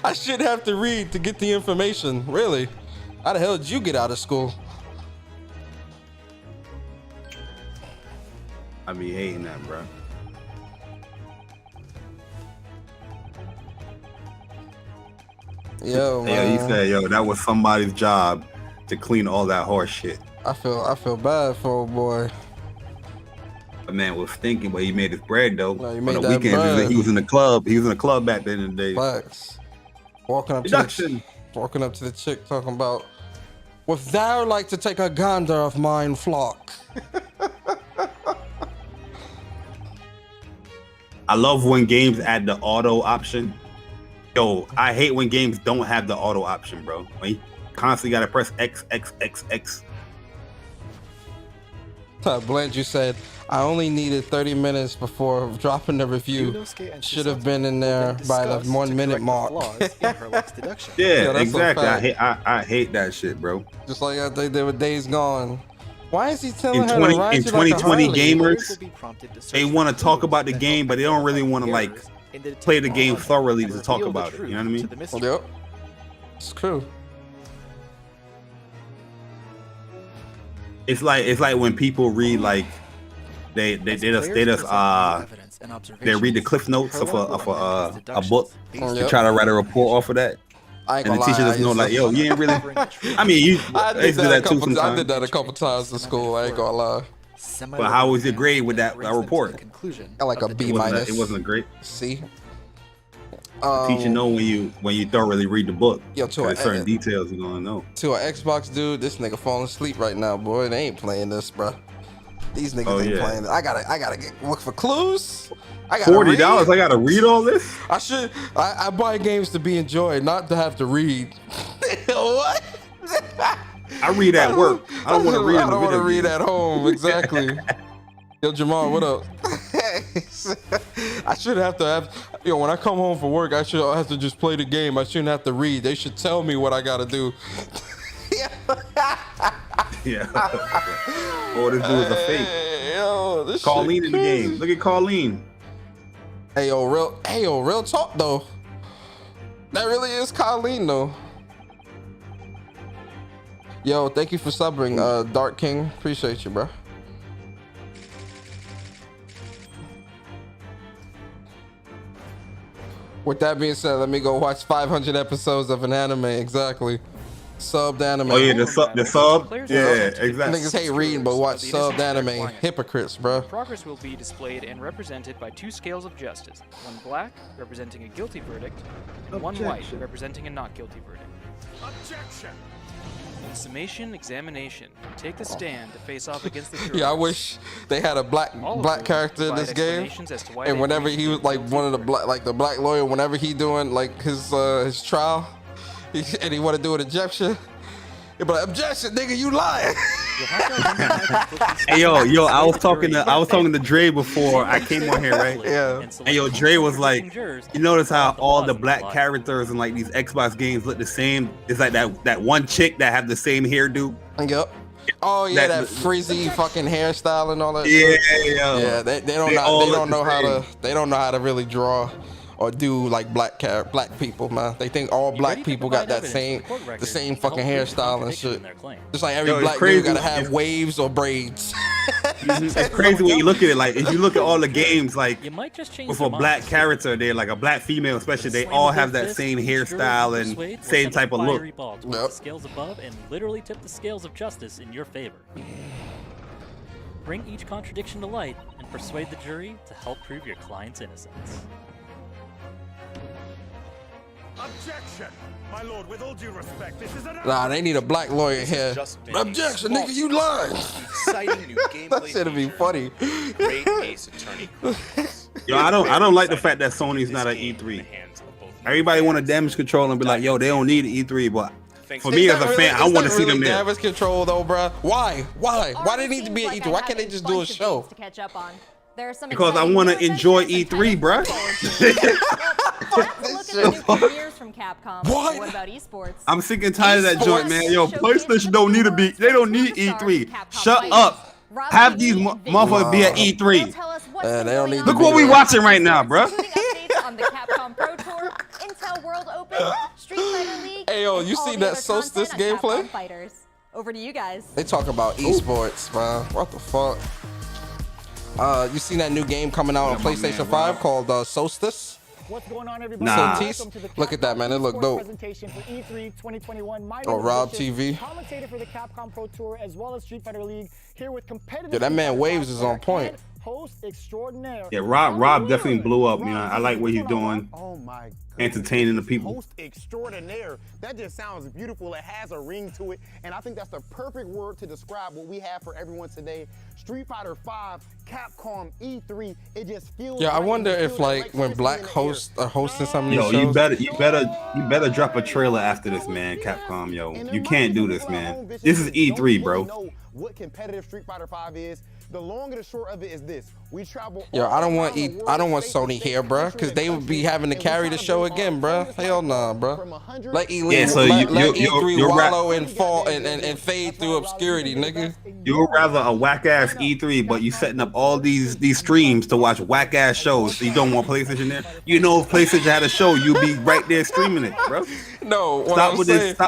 I shouldn't have to read to get the information. Really? How the hell did you get out of school? I be hating that, bro. Yo, Yeah, man. he said, "Yo, that was somebody's job to clean all that horse shit." I feel bad for old boy. The man was thinking, but he made his bread though. No, he On made the that weekends, bread. he was in the club. He was in the club back then in the day. Facts. Walking up Deduction. walking up to the chick talking about, "Would thou like to take a gander of mine flock?" I love when games add the auto option. Yo, I hate when games don't have the auto option, bro. When you constantly gotta press X, X, X, X. Blanche, you said, "I only needed 30 minutes before dropping the review. Should have been in there by the 1 minute mark." Yeah, that's a exactly. fact. I hate that shit, bro. Just like I think they were Days Gone. Why is he telling In her 20 to ride in you like a 2020 Harley? gamers, they want to talk about the game, but they don't really want to like play the game thoroughly to talk about it. You know what I mean? Yep. It's true. It's like when people read like they read the cliff notes of a book and try to write a report off of that. I ain't And the gonna teacher lie, doesn't know, like, yo, you ain't really. I mean, you. I they did do that, that too I did sometimes. that a couple times in school. I ain't gonna lie. But how was your grade with that report? I like a B minus. It wasn't a great. C. Teacher know when you thoroughly read the book. Yo, to There's a- certain details you're gonna know. To an Xbox dude, this nigga falling asleep right now, boy. They ain't playing this, bro. These niggas ain't playing it. I gotta look for clues. I gotta $40. read. I gotta read all this. I buy games to be enjoyed, not to have to read. What? I read at work. I don't want to read. I don't want to read at home. Exactly. Yo, Jamal, what up? I should have to have. Yo, when I come home from work, I should have to just play the game. I shouldn't have to read. They should tell me what I gotta do. Yeah. Oh, this dude is a fake. Yo, this Colleen shit in the crazy. game. Look at Colleen. Hey yo, real talk though. That really is Colleen though. Yo, thank you for subbing, Dark King. Appreciate you, bro. With that being said, let me go watch 500 episodes of an anime. Exactly. Subbed anime. Oh yeah, the sub. Yeah, exactly. Niggas hate reading, but watch subbed anime. Hypocrites, bro. Progress will be displayed and represented by 2 scales of justice. One black, representing a guilty verdict, and one white, representing a not guilty verdict. Objection! In summation examination, take the stand to face off against the jury. Yeah, I wish they had a black character in this game. And whenever he was like one of the black lawyer, whenever he doing like his trial, and he want to do an objection, he'd be like, objection, nigga, you lying. Hey yo, I was talking to Dre before I came on here, right? Yeah. And yo, Dre was like, you notice how all the black characters in like these Xbox games look the same? It's like that one chick that have the same hairdo. Yep. Oh yeah, that frizzy fucking hairstyle and all that. Yeah, shit. Yeah. They don't know how to really draw or do like black people, man. They think all black people got that same fucking hairstyle and shit. Just like every black dude gotta have waves or braids. It's crazy when you look at it. Like if you look at all the games, like with a black character, they're like a black female, especially. They all have that same hairstyle and same type of look. The scales above and literally tip the scales of justice in your favor. Bring each contradiction to light and persuade the jury to help prove your client's innocence. Objection! My lord, with all due respect, this is an... Nah, they need a black lawyer here. Objection, nigga, you lying. Exciting new gameplay. That shit'd be funny. Great Ace Attorney. Yo, I don't like the fact that Sony's not at E3. Everybody want to damage control and be like, yo, they don't need E3, but for me as a fan, I want to see them there. Damage control though, bro. Why? Why they need to be at E3? Why can't they just do a show? To catch up on. There are some because I want to enjoy E3, bro. Let's look at the new premieres from Capcom. What about esports? I'm sick and tired of that joint, man. Yo, PlayStation don't need to be. They don't need E3. Shut up. Have these motherfuckers be at E3. They don't need. Look what we watching right now, bro. On the Capcom Pro Tour, Intel World Open, Street Fighter League. Hey yo, you seen that Solstice gameplay? Over to you guys. They talk about esports, man. What the fuck? You seen that new game coming out on PlayStation 5 called Solstice? What's going on, everybody? Nah. Look at that, man. It look dope. Presentation for E3 2021. Oh, Rob TV. Commentator for the Capcom Pro Tour as well as Street Fighter League here with competitive. Dude, that man Waves is on point. Host extraordinaire. Yeah, Rob definitely blew up. You know, I like what he's doing. Oh my God. Entertaining the people. Host extraordinaire. That just sounds beautiful. It has a ring to it, and I think that's the perfect word to describe what we have for everyone today. Street Fighter 5, Capcom E3. It just feels. Yeah, I wonder if like when black hosts are hosting some of these shows. You better drop a trailer after this, man. Capcom, yo, you can't do this, man. This is E3, bro. Know what competitive Street Fighter 5 is. The long and the short of it is this: we travel. Yo, I don't want Sony here, bro, because they would be having to carry the show again, bro. Hell nah, bro. Let E3 wallow and fall and fade through obscurity, nigga. You'd rather a whack ass E3, but you setting up all these streams to watch whack ass shows. So you don't want PlayStation there. You know, if PlayStation had a show, you'd be right there streaming it, bro. No, stop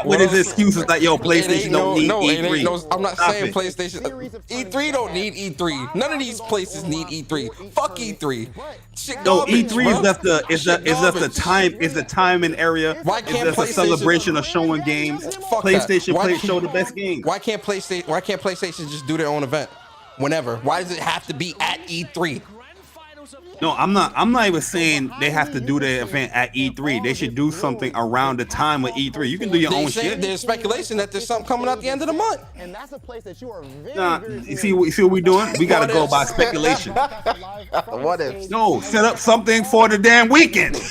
with his excuses like, yo, PlayStation don't need E3. I'm not saying PlayStation. E3 don't need E3. None of these places need E3. Fuck E3. Shit garbage, E3 is just the time. Is the time and area. Why can't it's just a celebration of showing games. PlayStation show the best games. Why can't PlayStation just do their own event whenever? Why does it have to be at E3? No, I'm not even saying they have to do their event at E3. They should do something around the time of E3. You can do your own shit. There's speculation that there's something coming out the end of the month. And that's a place that you are you see what we doing? We gotta go by speculation. What if? No, set up something for the damn weekend. And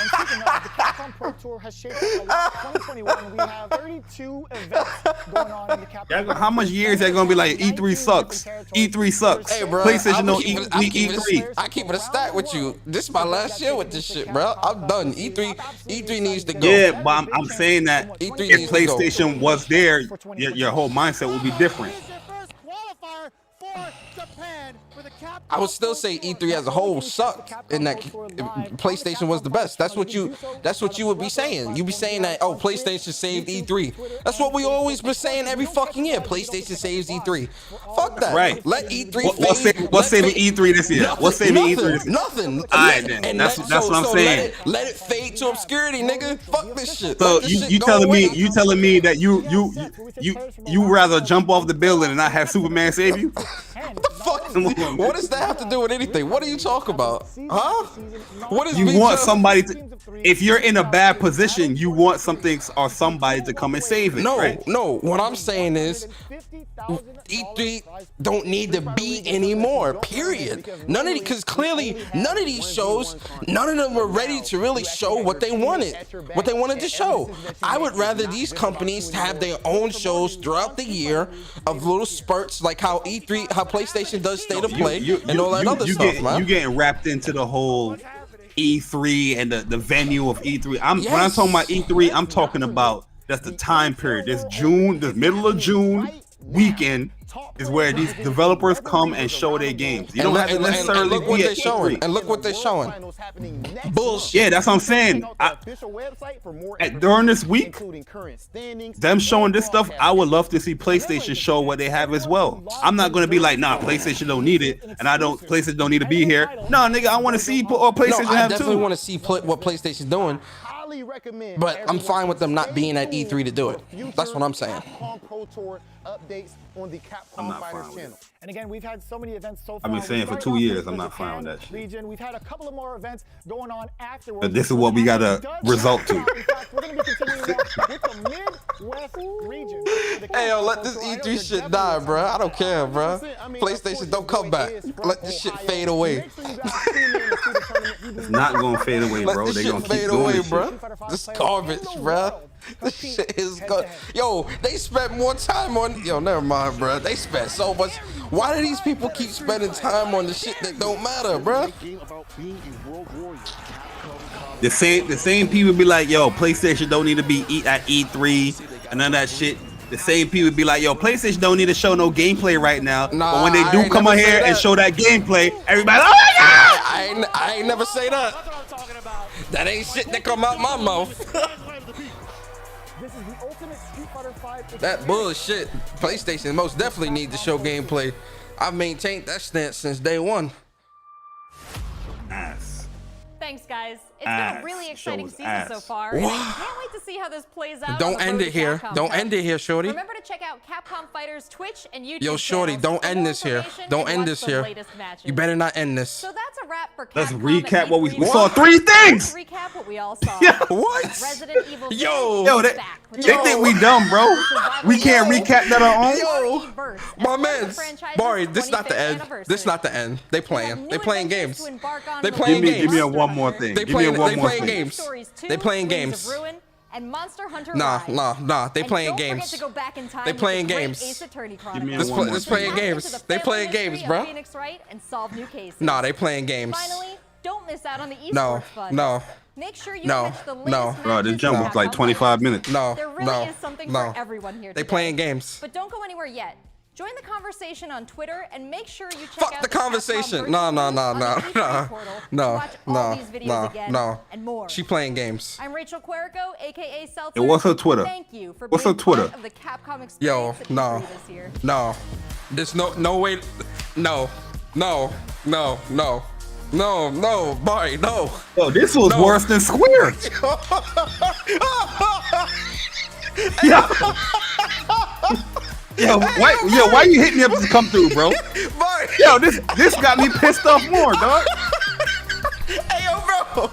speaking of, the Capcom Pro Tour has shaped up a lot. 2021, we have 32 events going on in the Capcom. How much years that gonna be like E3 sucks? E3 sucks. Hey, bro, PlayStation don't E3. I keep it a stack with you. This is my last year with this shit, bro. I'm done. E3 needs to go. Yeah, but I'm saying that E3 if PlayStation was there, your whole mindset would be different. Qualifier for Japan. I would still say E3 as a whole sucked, and that PlayStation was the best. That's what you would be saying. You'd be saying that, oh, PlayStation saved E3. That's what we always been saying every fucking year. PlayStation saves E3. Fuck that. Right. Let E3 fade. What's saving E3 this year? What's saving E3 this year? Nothing. All right, then. And That's what I'm saying. Let it fade to obscurity, nigga. Fuck this shit. So Let this shit you go telling away. me that you rather jump off the building and not have Superman save you? What the fuck? What does that have to do with anything? What are you talking about? Huh? What is You want somebody to, if you're in a bad position, you want something or somebody to come and save it. No, right? no. What I'm saying is, E3 don't need to be anymore. Period. None of these, because clearly none of these shows, none of them were ready to really show what they wanted to show. I would rather these companies have their own shows throughout the year of little spurts, like how E3, how PlayStation does State of Play and all that other stuff, man. You getting wrapped into the whole E3 and the venue of E3. When I'm talking about E3, I'm talking about that's the time period. This June, the middle of June weekend is where these developers come and show their games. You don't have to necessarily look what be they're at showing. E3. And look what they're showing. Bullshit. Yeah, that's what I'm saying. During this week, them showing this stuff, I would love to see PlayStation show what they have as well. I'm not gonna be like, nah, PlayStation don't need it, and PlayStation don't need to be here. No, nigga, I want to see what PlayStation I have definitely too. want to see what PlayStation's doing. But I'm fine with them not being at E3 to do it. That's what I'm saying. Updates on the Capcom Fighters channel. And again, we've had so many events so far. I've been saying for 2 years, I'm not fine with that shit. Region. We've had a couple of more events going on afterwards. But this is what we gotta result to. In fact, we're going to be continuing on with the Midwest region. Hey, yo, let this E3 shit die, bro. I don't care, bro. PlayStation, don't come back. Let this shit fade away. It's not gonna fade away, bro. They're gonna keep doing this bro. shit. This garbage, bro. This shit is good. Yo, they spent more time on. Yo, never mind, bro. They spent so much. Why do these people keep spending time on the shit that don't matter, bro? The same people be like, yo, PlayStation don't need to be at E3 and none of that shit. The same people be like, yo, PlayStation don't need to show no gameplay right now. Nah, but when they do come on here and show that gameplay, everybody, oh my god! I ain't never say that. That ain't shit that come out my mouth. That bullshit. PlayStation most definitely need to show gameplay. I've maintained that stance since day one. Thanks, guys. It's been a really exciting season so far, and I can't wait to see how this plays out. Don't end it here. Don't end it here, shorty. Remember to check out Capcom Fighters Twitch and YouTube. Yo, shorty, don't end this here. Don't end this here. You better not end this. So that's a wrap for Capcom. Let's recap what we saw. 3 things. Let's recap what we all saw. Yeah. What? Resident Evil. Yo, they think we dumb, bro. We can't recap that on our own. Yo, my man, Barry, this not the end. This not the end. They playing. They playing games. They playing games. Give me a one more thing. They playing games. They playing games. And Monster Hunter Nah. They playing games. They playing games. Let's playing games. They playing games, bro. Nah, they playing games. Finally, don't miss out on the esports fun. No. Make sure you catch the latest Bro, this jump was like 25 minutes. There really is something for everyone here They today. playing games. But don't go anywhere yet. Join the conversation on Twitter and make sure you check Fuck out the conversation. No. And more. She playing games. I'm Rachel Querico, aka Seltzer. And what's her Twitter? Thank you for What's being her Twitter? part of the Capcom experience. Yo, at no. E3 this year. No. There's no way. No. Barry, no. Yo, this was worse than Square. Yo, why you hitting me up to come through, bro? Barry. Yo, this got me pissed off more, dog. Hey, yo, bro.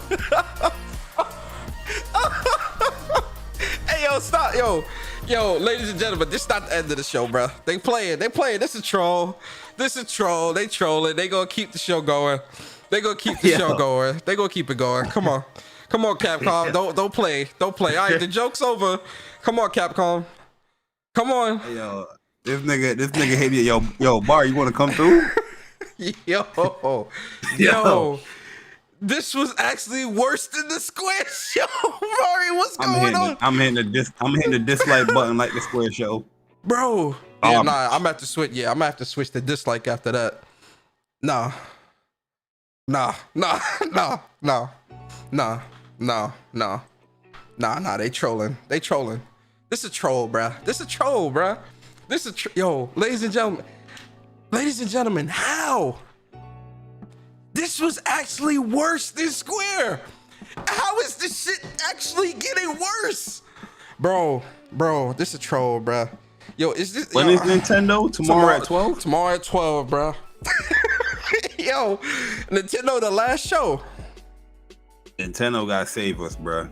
Hey, yo, stop. Yo, ladies and gentlemen, this is not the end of the show, bro. They playing. This is a troll. They trolling. They gonna keep the show going. They gonna keep the show going. They gonna keep it going. Come on, Capcom. Don't play. All right, the joke's over. Come on, Capcom. Come on. Hey, yo, this nigga hit me. Yo, Bar, you want to come through? Yo. This was actually worse than the Square show. Rory, what's going on? I'm hitting the dislike button like the Square show. Bro. Yeah, I'm gonna have to switch. Yeah, I'm gonna have to switch the dislike after that. Nah. Nah. Nah. Nah. Nah. Nah. Nah. Nah. Nah. They trolling. They trolling. This a troll, bruh. This a troll, bruh. This a yo, ladies and gentlemen. Ladies and gentlemen, how? This was actually worse than Square. How is this shit actually getting worse? Bro, this a troll, bruh. Yo, is this when is Nintendo? Tomorrow at 12? Tomorrow at 12, bruh. Yo, Nintendo, the last show. Nintendo gotta save us, bruh.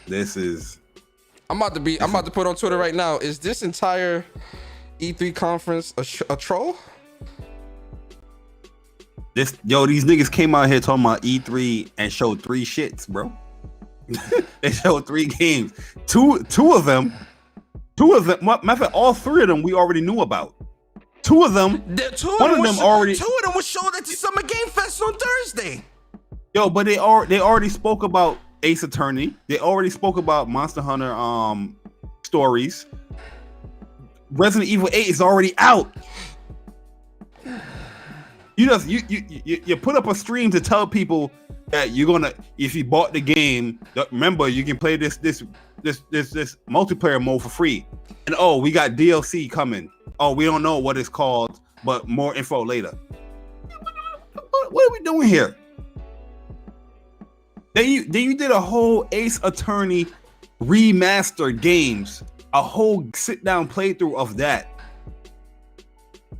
This is I'm about to put on Twitter right now. Is this entire E3 conference a troll? these niggas came out here talking about E3 and showed 3 shits, bro. They showed 3 games. Two of them. Matter of fact, all 3 of them we already knew about. 2 of them. Two of them were showed at the Summer Game Fest on Thursday. Yo, but they already spoke about Ace Attorney. They already spoke about Monster Hunter stories. Resident Evil 8 is already out. You put up a stream to tell people that you're gonna, if you bought the game, remember you can play this multiplayer mode for free. And oh, we got DLC coming. Oh, we don't know what it's called, but more info later. What are we doing here? Then you did a whole Ace Attorney remaster games, a whole sit down playthrough of that.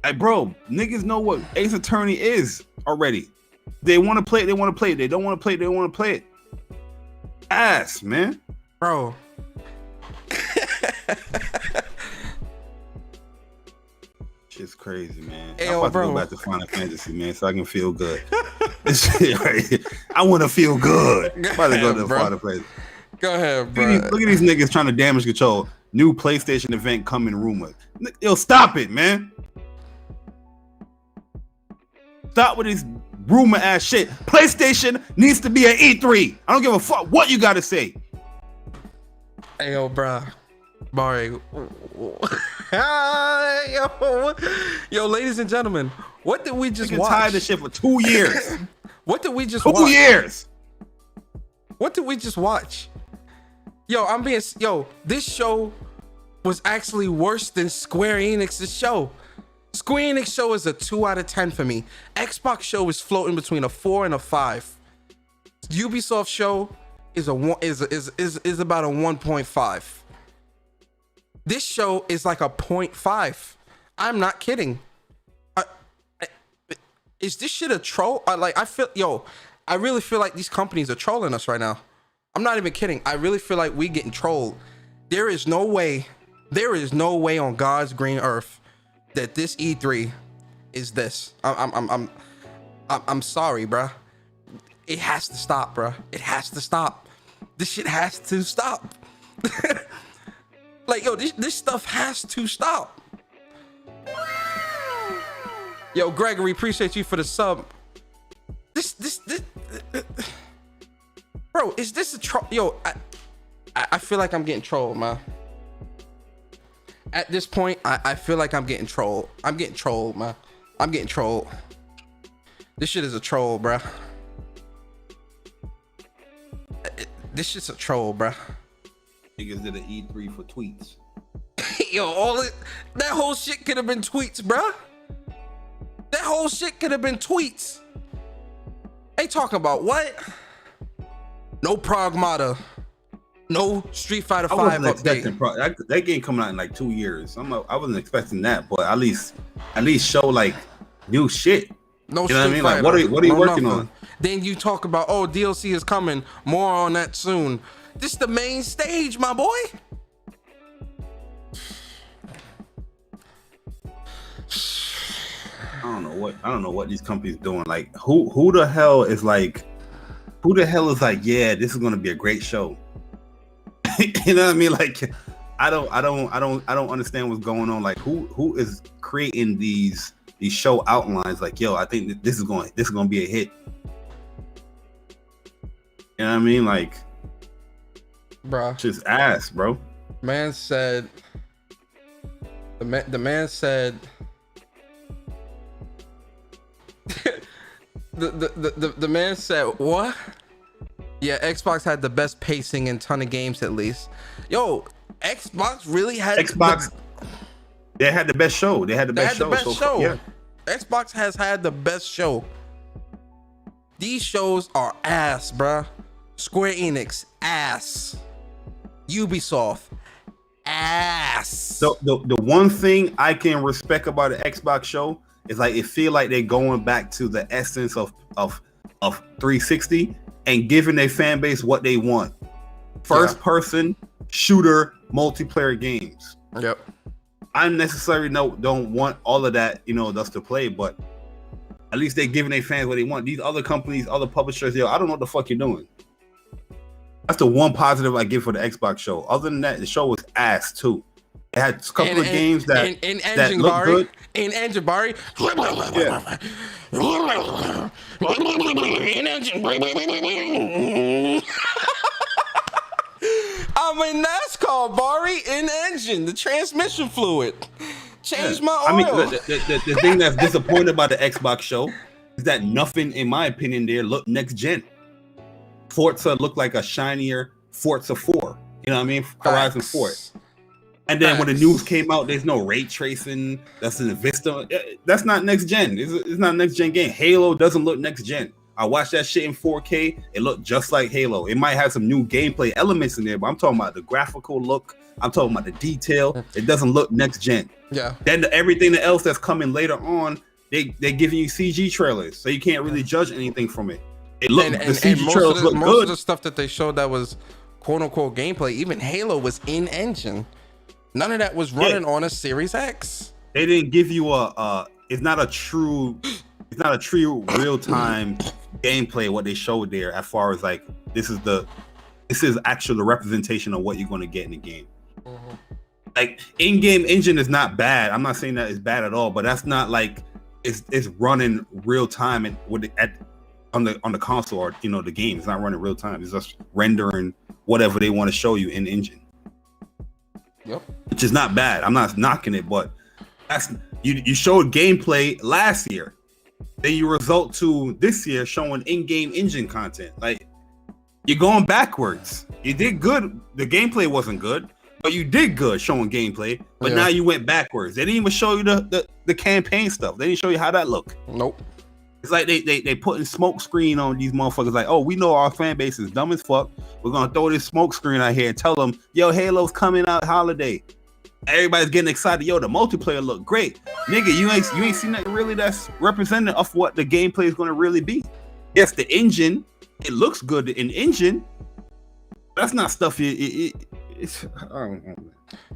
Like, bro, niggas know what Ace Attorney is already. They want to play it, they want to play it. They don't want to play it, they don't want to play it. Ass, man. Bro. Shit's crazy, man. Hey, I'm about to go back to Final Fantasy, man, so I can feel good. This shit right here. I want to feel good. I'm about to go to the Final Fantasy. Go ahead, bro. Look at these niggas trying to damage control. New PlayStation event coming rumored. Yo, stop it, man. Stop with this rumor ass shit. PlayStation needs to be at E3. I don't give a fuck what you gotta say. Hey, yo, bro. Mario. Yo, ladies and gentlemen, what did we just watch? Tired of this shit for 2 years. What did we just watch? 2 years. What did we just watch? Yo, this show was actually worse than Square Enix's show. Square Enix show is a 2 out of 10 for me. Xbox show is floating between a 4 and a 5. Ubisoft show is about a 1.5. This show is like a 0.5. I'm not kidding. Is this shit a troll? I really feel like these companies are trolling us right now. I'm not even kidding. I really feel like we getting trolled. There is no way on God's green earth that this E3 is this. I'm sorry, bruh. It has to stop, bruh. It has to stop. This shit has to stop. Like, yo, this stuff has to stop. Yo, Gregory, appreciate you for the sub. This bro, is this a troll? Yo, I feel like I'm getting trolled, man. At this point, I feel like I'm getting trolled. I'm getting trolled, man. I'm getting trolled. This shit is a troll, bruh. This shit's a troll, bruh. Niggas did an E3 for tweets. Yo, that whole shit could have been tweets, bruh. That whole shit could have been tweets. They talking about what? No Pragmata. No Street Fighter 5 update. That game coming out in like 2 years. I wasn't expecting that, but at least show like new shit. No, you know what I mean? Like, what are you working on? Then you talk about, oh, DLC is coming. More on that soon. This the main stage, my boy. I don't know what these companies doing. Like, who the hell is like, yeah, this is gonna be a great show. You know what I mean? Like, I don't understand what's going on. Like, who is creating these show outlines? Like, yo, I think this is gonna be a hit. You know what I mean? Like, bruh, just ass, bro. Man said, the man said, the man said what? Yeah, Xbox had the best pacing in ton of games at least. Yo, Xbox really had They had the best show. They had the best show. Yeah. Xbox has had the best show. These shows are ass, bruh. Square Enix, ass. Ubisoft, ass. So the one thing I can respect about the Xbox show is like it feel like they're going back to the essence of 360 and giving their fan base what they want. First person shooter multiplayer games. Yep. I necessarily don't want all of that, us to play, but at least they're giving their fans what they want. These other companies, other publishers, I don't know what the fuck you're doing. That's the one positive I give for the Xbox show. Other than that, the show was ass too. It had a couple of games that looked good. In engine, Barry. Yeah. In engine. I'm in NASCAR, Barry. In engine, the transmission fluid. Change my oil. I mean, the thing that's disappointing about the Xbox show is that nothing, in my opinion, there looked next gen. Forza looked like a shinier Forza 4. You know what I mean? Horizon 4. And then when the news came out, there's no ray tracing. That's in the Vista. That's not next gen. It's not a next gen game. Halo doesn't look next gen. I watched that shit in 4K. It looked just like Halo. It might have some new gameplay elements in there, but I'm talking about the graphical look. I'm talking about the detail. It doesn't look next gen. Yeah. Then everything else that's coming later on, they're giving you CG trailers, so you can't really judge anything from it. It looked the CG trailers look good. Most of the stuff that they showed that was quote unquote gameplay, even Halo was in engine. None of that was running on a Series X. They didn't give you it's not a true real time gameplay what they showed there as far as like this is actually the representation of what you're going to get in the game. Mm-hmm. Like in-game engine is not bad. I'm not saying that it's bad at all, but that's not like it's running real time and on the console or the game. It's not running real time. It's just rendering whatever they want to show you in engine. Yep. Which is not bad. I'm not knocking it, but that's you showed gameplay last year. Then you result to this year showing in-game engine content. Like you're going backwards. You did good. The gameplay wasn't good, but you did good showing gameplay. But now you went backwards. They didn't even show you the campaign stuff. They didn't show you how that looked. Nope. It's like they putting smoke screen on these motherfuckers. Like, oh, we know our fan base is dumb as fuck. We're gonna throw this smoke screen out here and tell them, yo, Halo's coming out holiday. Everybody's getting excited. Yo, the multiplayer look great, nigga. You ain't seen that really. That's representative of what the gameplay is gonna really be. Yes, the engine, it looks good in engine. That's not stuff. It's I don't know.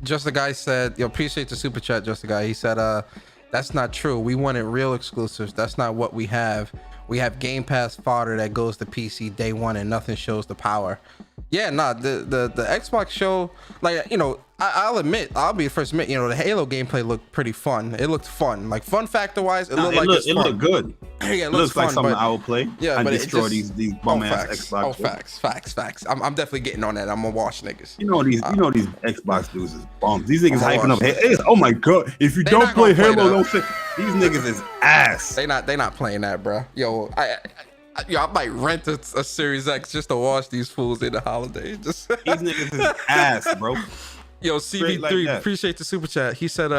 Just the guy said, yo, appreciate the super chat. Just the guy, he said, that's not true. We wanted real exclusives. That's not what we have. We have Game Pass fodder that goes to PC day one and nothing shows the power. Yeah, nah, the Xbox show, like, I'll admit, I'll be the first to admit, the Halo gameplay looked pretty fun. It looked fun. Like fun factor wise, it looked good. Yeah, it looks fun, like something I will play. Yeah, and but destroy these bum ass Xbox. Oh, facts. I'm definitely getting on that. I'm gonna watch niggas. These Xbox dudes is bums. These niggas hyping up. Hey, oh my god! If you don't play Halo, don't say these niggas is ass. They not playing that, bro. Yo, I might rent a Series X just to watch these fools in the holidays. These niggas is ass, bro. Yo, CB3, like appreciate the super chat. He said,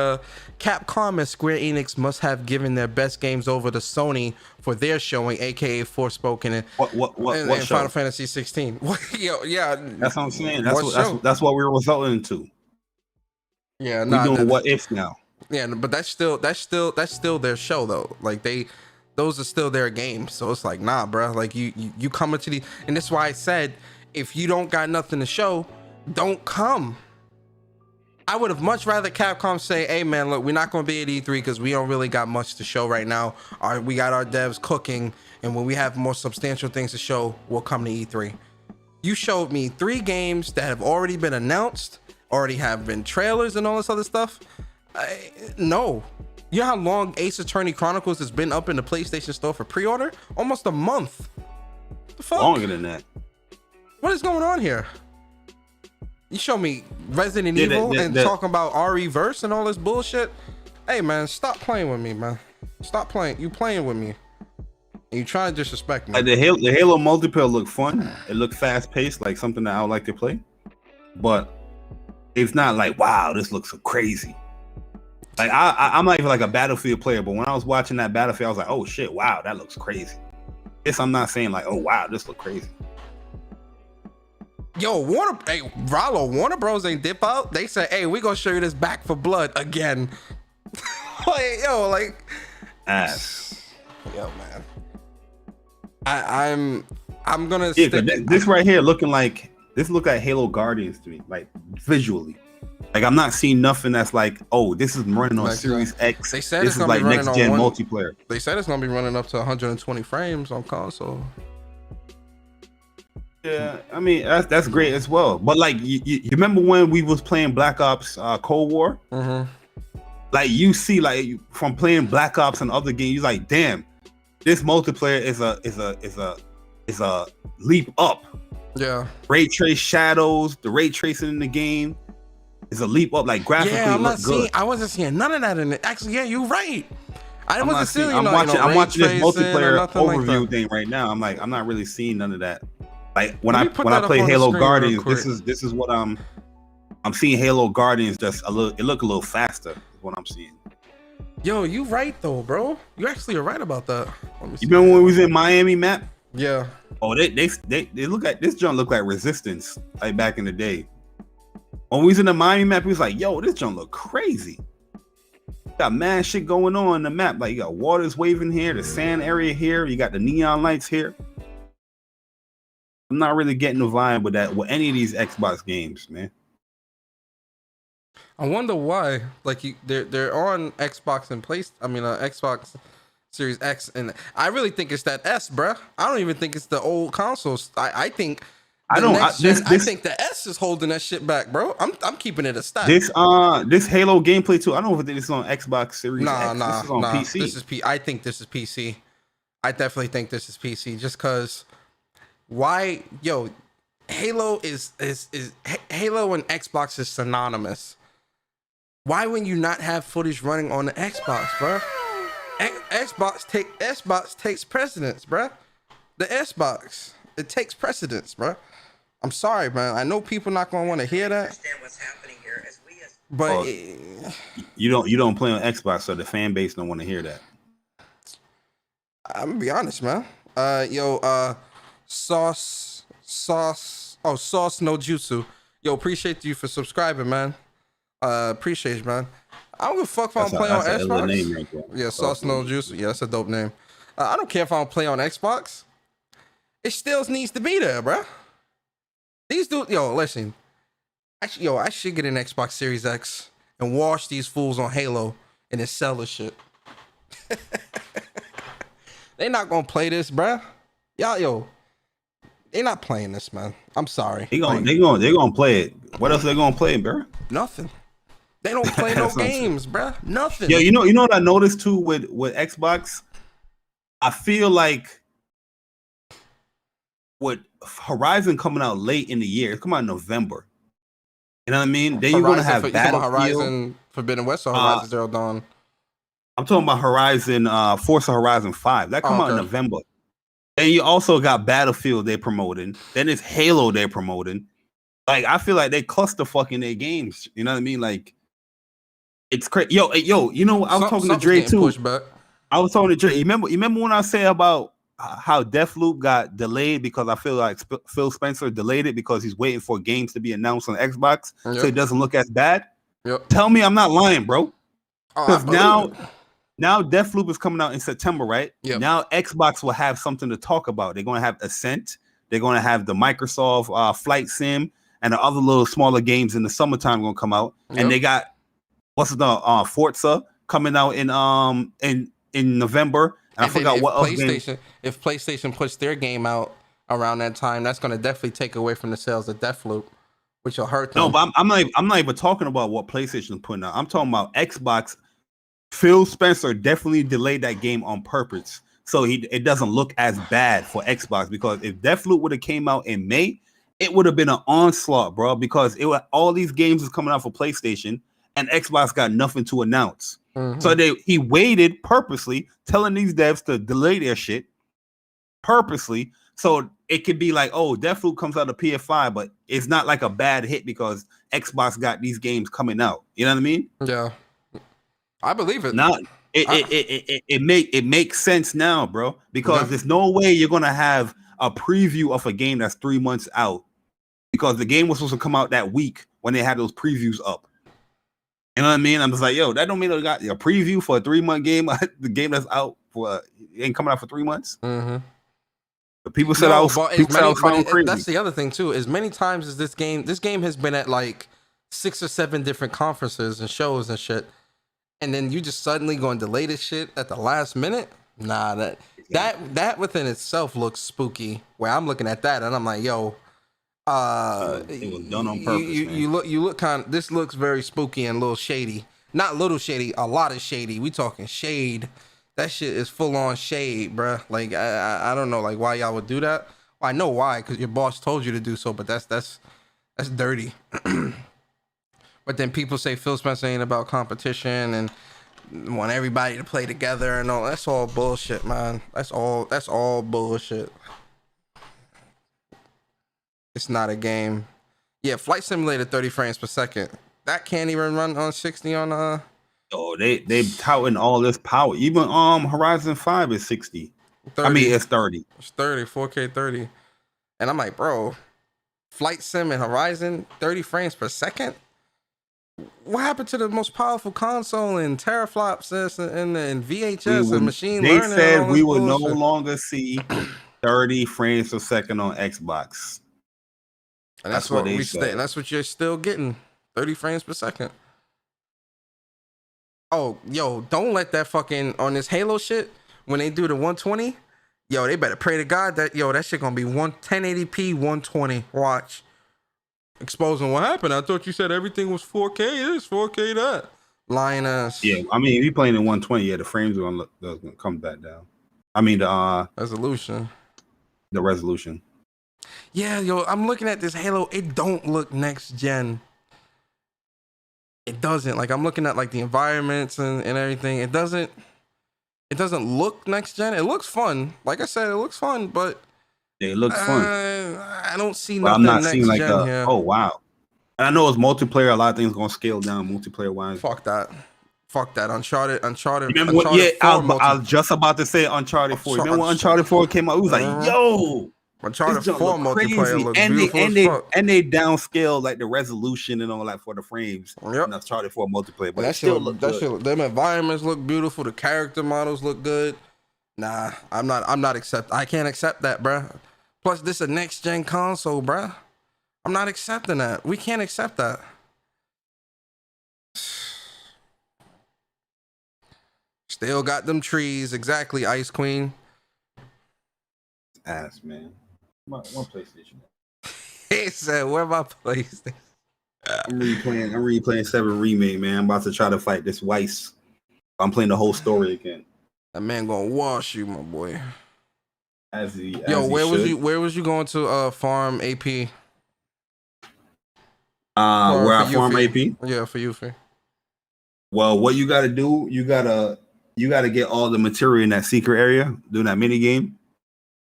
Capcom and Square Enix must have given their best games over to Sony for their showing, aka Forspoken and Final Fantasy 16. Yo, yeah, that's what I'm saying. That's what we're resulting into. Yeah, we're doing what if now. Yeah, but that's still their show though. Like those are still their games. So it's like, nah, bro. Like you coming to the, and that's why I said, if you don't got nothing to show, don't come. I would have much rather Capcom say, hey man, look, we're not going to be at E3 because we don't really got much to show right now. We got our devs cooking, and when we have more substantial things to show, we'll come to E3. You showed me 3 games that have already been announced, already have been trailers and all this other stuff. No. You know how long Ace Attorney Chronicles has been up in the PlayStation Store for pre-order? Almost a month. What the fuck? Longer than that. What is going on here? You show me Resident Evil and talking about RE-verse and all this bullshit. Hey man, stop playing with me, man. Stop playing. You playing with me. You trying to disrespect me? Like the Halo multiplayer looked fun. It looked fast paced, like something that I would like to play. But it's not like, wow, this looks so crazy. Like I'm not even like a Battlefield player, but when I was watching that Battlefield, I was like, oh shit, wow, that looks crazy. This I'm not saying like, oh wow, this looks crazy. Yo, Warner Bros ain't dip out. They said, hey, we gonna show you this Back for Blood again. Like, yo, like ass. Yo, man. I'm gonna this right here look like Halo Guardians to me, like visually. Like I'm not seeing nothing that's like, oh, this is running on Series X. They said this it's is gonna like be running next gen on multiplayer. They said it's gonna be running up to 120 frames on console. Yeah, I mean that's great as well. But like you remember when we was playing Black Ops Cold War? Mm-hmm. Like you see, like from playing Black Ops and other games, you're like, damn, this multiplayer is a leap up. Yeah. Ray trace shadows, the ray tracing in the game is a leap up. Like graphically, yeah, I wasn't seeing none of that in it. Actually, yeah, you're right. I'm watching this multiplayer overview like thing right now. I'm like, I'm not really seeing none of that. Like when I play Halo Guardians, this is what I'm seeing. Halo Guardians just a little. It look a little faster. Is what I'm seeing. Yo, you right though, bro. You actually are right about that. You remember when we was in Miami map? Yeah. Oh, they look at this junk look like Resistance like back in the day. When we was in the Miami map, we was like, yo, this junk look crazy. Got mad shit going on in the map. Like you got waters waving here, the sand area here, you got the neon lights here. I'm not really getting the vibe with that with any of these Xbox games, man. I wonder why. Like they're on Xbox and Xbox Series X, and I really think it's that S, bruh. I don't even think it's the old consoles. I think I think the S is holding that shit back, bro. I'm keeping it a stack. This Halo gameplay too. I don't think this is on Xbox Series X. This is on PC. This is I think this is PC. I definitely think this is PC. Just cause why, yo, Halo is Halo and Xbox is synonymous. Why would you not have footage running on the Xbox, bro? Xbox takes precedence, bro. The Xbox, it takes precedence, bro. I'm sorry, man. I know people not gonna want to hear that. But you don't play on Xbox, so the fan base don't want to hear that. I'm gonna be honest, man. Sauce no jutsu. Yo, appreciate you for subscribing, man. Appreciate you, man. I don't give a fuck if I don't play on Xbox. Right, yeah, Sauce no jutsu. Yeah, that's a dope name. I don't care if I don't play on Xbox. It still needs to be there, bro. These dudes, yo, listen. I should get an Xbox Series X and wash these fools on Halo and then sell the shit. They not gonna play this, bruh. Y'all, they not playing this, man. I'm sorry. They gonna play it. What else they gonna play, bruh? Nothing. They don't play no games, bruh. Nothing. Yeah, you know what I noticed too with Xbox? I feel like with Horizon coming out late in the year, it's coming out in November. You know what I mean? Then you're gonna have Horizon Forbidden West or Horizon Zero Dawn. I'm talking about Horizon, Forza Horizon 5. That come out in November. And you also got Battlefield they're promoting. Then it's Halo they're promoting. Like I feel like they cluster fucking their games. You know what I mean? Like it's crazy. Yo, you know I was talking to Dre too. I was talking to Dre. You remember when I said about how Deathloop got delayed because I feel like Phil Spencer delayed it because he's waiting for games to be announced on Xbox so it doesn't look as bad. Yep. Tell me I'm not lying, bro. Because now Deathloop is coming out in September, right? Yep. Now Xbox will have something to talk about. They're going to have Ascent. They're going to have the Microsoft Flight Sim and the other little smaller games in the summertime going to come out. Yep. And they got Forza coming out in November. And I forgot what else. If PlayStation puts their game out around that time, that's going to definitely take away from the sales of Deathloop, which will hurt them. No, but I'm not even talking about what PlayStation is putting out. I'm talking about Xbox. Phil Spencer definitely delayed that game on purpose, so it doesn't look as bad for Xbox. Because if Deathloop would have came out in May, it would have been an onslaught, bro. Because all these games is coming out for PlayStation, and Xbox got nothing to announce. Mm-hmm. So he waited purposely, telling these devs to delay their shit, purposely, so it could be like, oh, Deathloop comes out of PS5, but it's not like a bad hit because Xbox got these games coming out. You know what I mean? Yeah, I believe it. Not it makes sense now, bro, because there's no way you're gonna have a preview of a game that's 3 months out, because the game was supposed to come out that week when they had those previews up. You know what I mean? I'm just like, yo, that don't mean they got a preview for a 3-month game. The game that's out for ain't coming out for 3 months. Mm-hmm. But people said I was crazy. That's the other thing too. As many times as this game has been at like 6 or 7 different conferences and shows and shit, and then you just suddenly going to delay this shit at the last minute. Nah, that within itself looks spooky. Where I'm looking at that and I'm like, yo, it was done on purpose. You look kind of, this looks very spooky and a little shady. Not little shady, a lot of shady. We talking shade. That shit is full on shade, bruh. Like I don't know like why y'all would do that. Well, I know why, because your boss told you to do so, but that's dirty. But then people say Phil Spencer ain't about competition and want everybody to play together and all. That's all bullshit, man. That's all bullshit. It's not a game. Yeah, Flight Simulator 30 frames per second. That can't even run on 60 on Oh, they touting all this power. Even Horizon 5 is 60. 30. I mean, it's 30. It's 30, 4K 30. And I'm like, bro, Flight Sim and Horizon 30 frames per second? What happened to the most powerful console and teraflops and VHS and machine learning? They said we will no longer see 30 frames per second on Xbox. And that's what we said. That's what you're still getting. 30 frames per second. Oh, yo, don't let that fucking on this Halo shit when they do the 120. Yo, they better pray to God that that shit gonna be 1080p 120. Watch. Exposing what happened. I thought you said everything was 4K. This 4K that. Lying ass. Yeah, I mean, if you're playing in 120, yeah, the frames are gonna come back down. I mean the resolution. The resolution. Yeah, yo, I'm looking at this Halo. It don't look next gen. It doesn't. Like I'm looking at like the environments and everything. It doesn't look next gen. It looks fun. Like I said, it looks fun, but it looks fun. I don't see nothing. I'm not seeing like here. Oh wow. And I know it's multiplayer. A lot of things gonna scale down multiplayer wise. Fuck that. Uncharted. Remember what? Yeah, I was just about to say Uncharted 4. Remember when Uncharted 4 came out? It was like, yo. Uncharted 4 multiplayer looks beautiful as fuck. And they downscaled like the resolution and all that for the frames. Yep. And Uncharted 4 multiplayer, but that it still look good. Shit, them environments look beautiful. The character models look good. Nah, I'm not accept. I can't accept that, bruh. Plus, this is a next gen console, bruh. I'm not accepting that. We can't accept that. Still got them trees, exactly, Ice Queen. Ass, man. One PlayStation. He said, "Where my PlayStation?" I'm replaying 7 Remake, man. I'm about to try to fight this Weiss. I'm playing the whole story again. That man gonna wash you, my boy. Where was you going to farm AP? Where I farm AP? Yeah, for Yuffie. Well, what you gotta do, you gotta get all the material in that secret area, doing that mini game.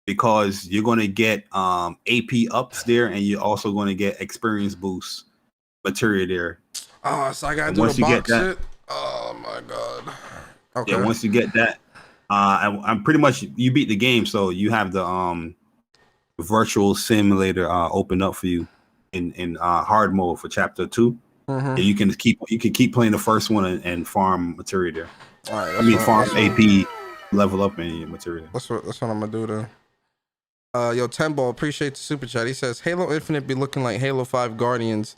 Because you're going to get AP ups there, and you're also going to get experience boost material there. Oh, so I got to do the box shit? Oh, my God. Okay. Yeah, once you get that, I'm pretty much, you beat the game, so you have the virtual simulator open up for you in hard mode for chapter 2. Mm-hmm. And you can keep playing the first one and farm material there. All right. Farm AP, level up in material. That's what I'm going to do then. Yo, Tenball, appreciate the super chat. He says Halo Infinite be looking like Halo 5 Guardians,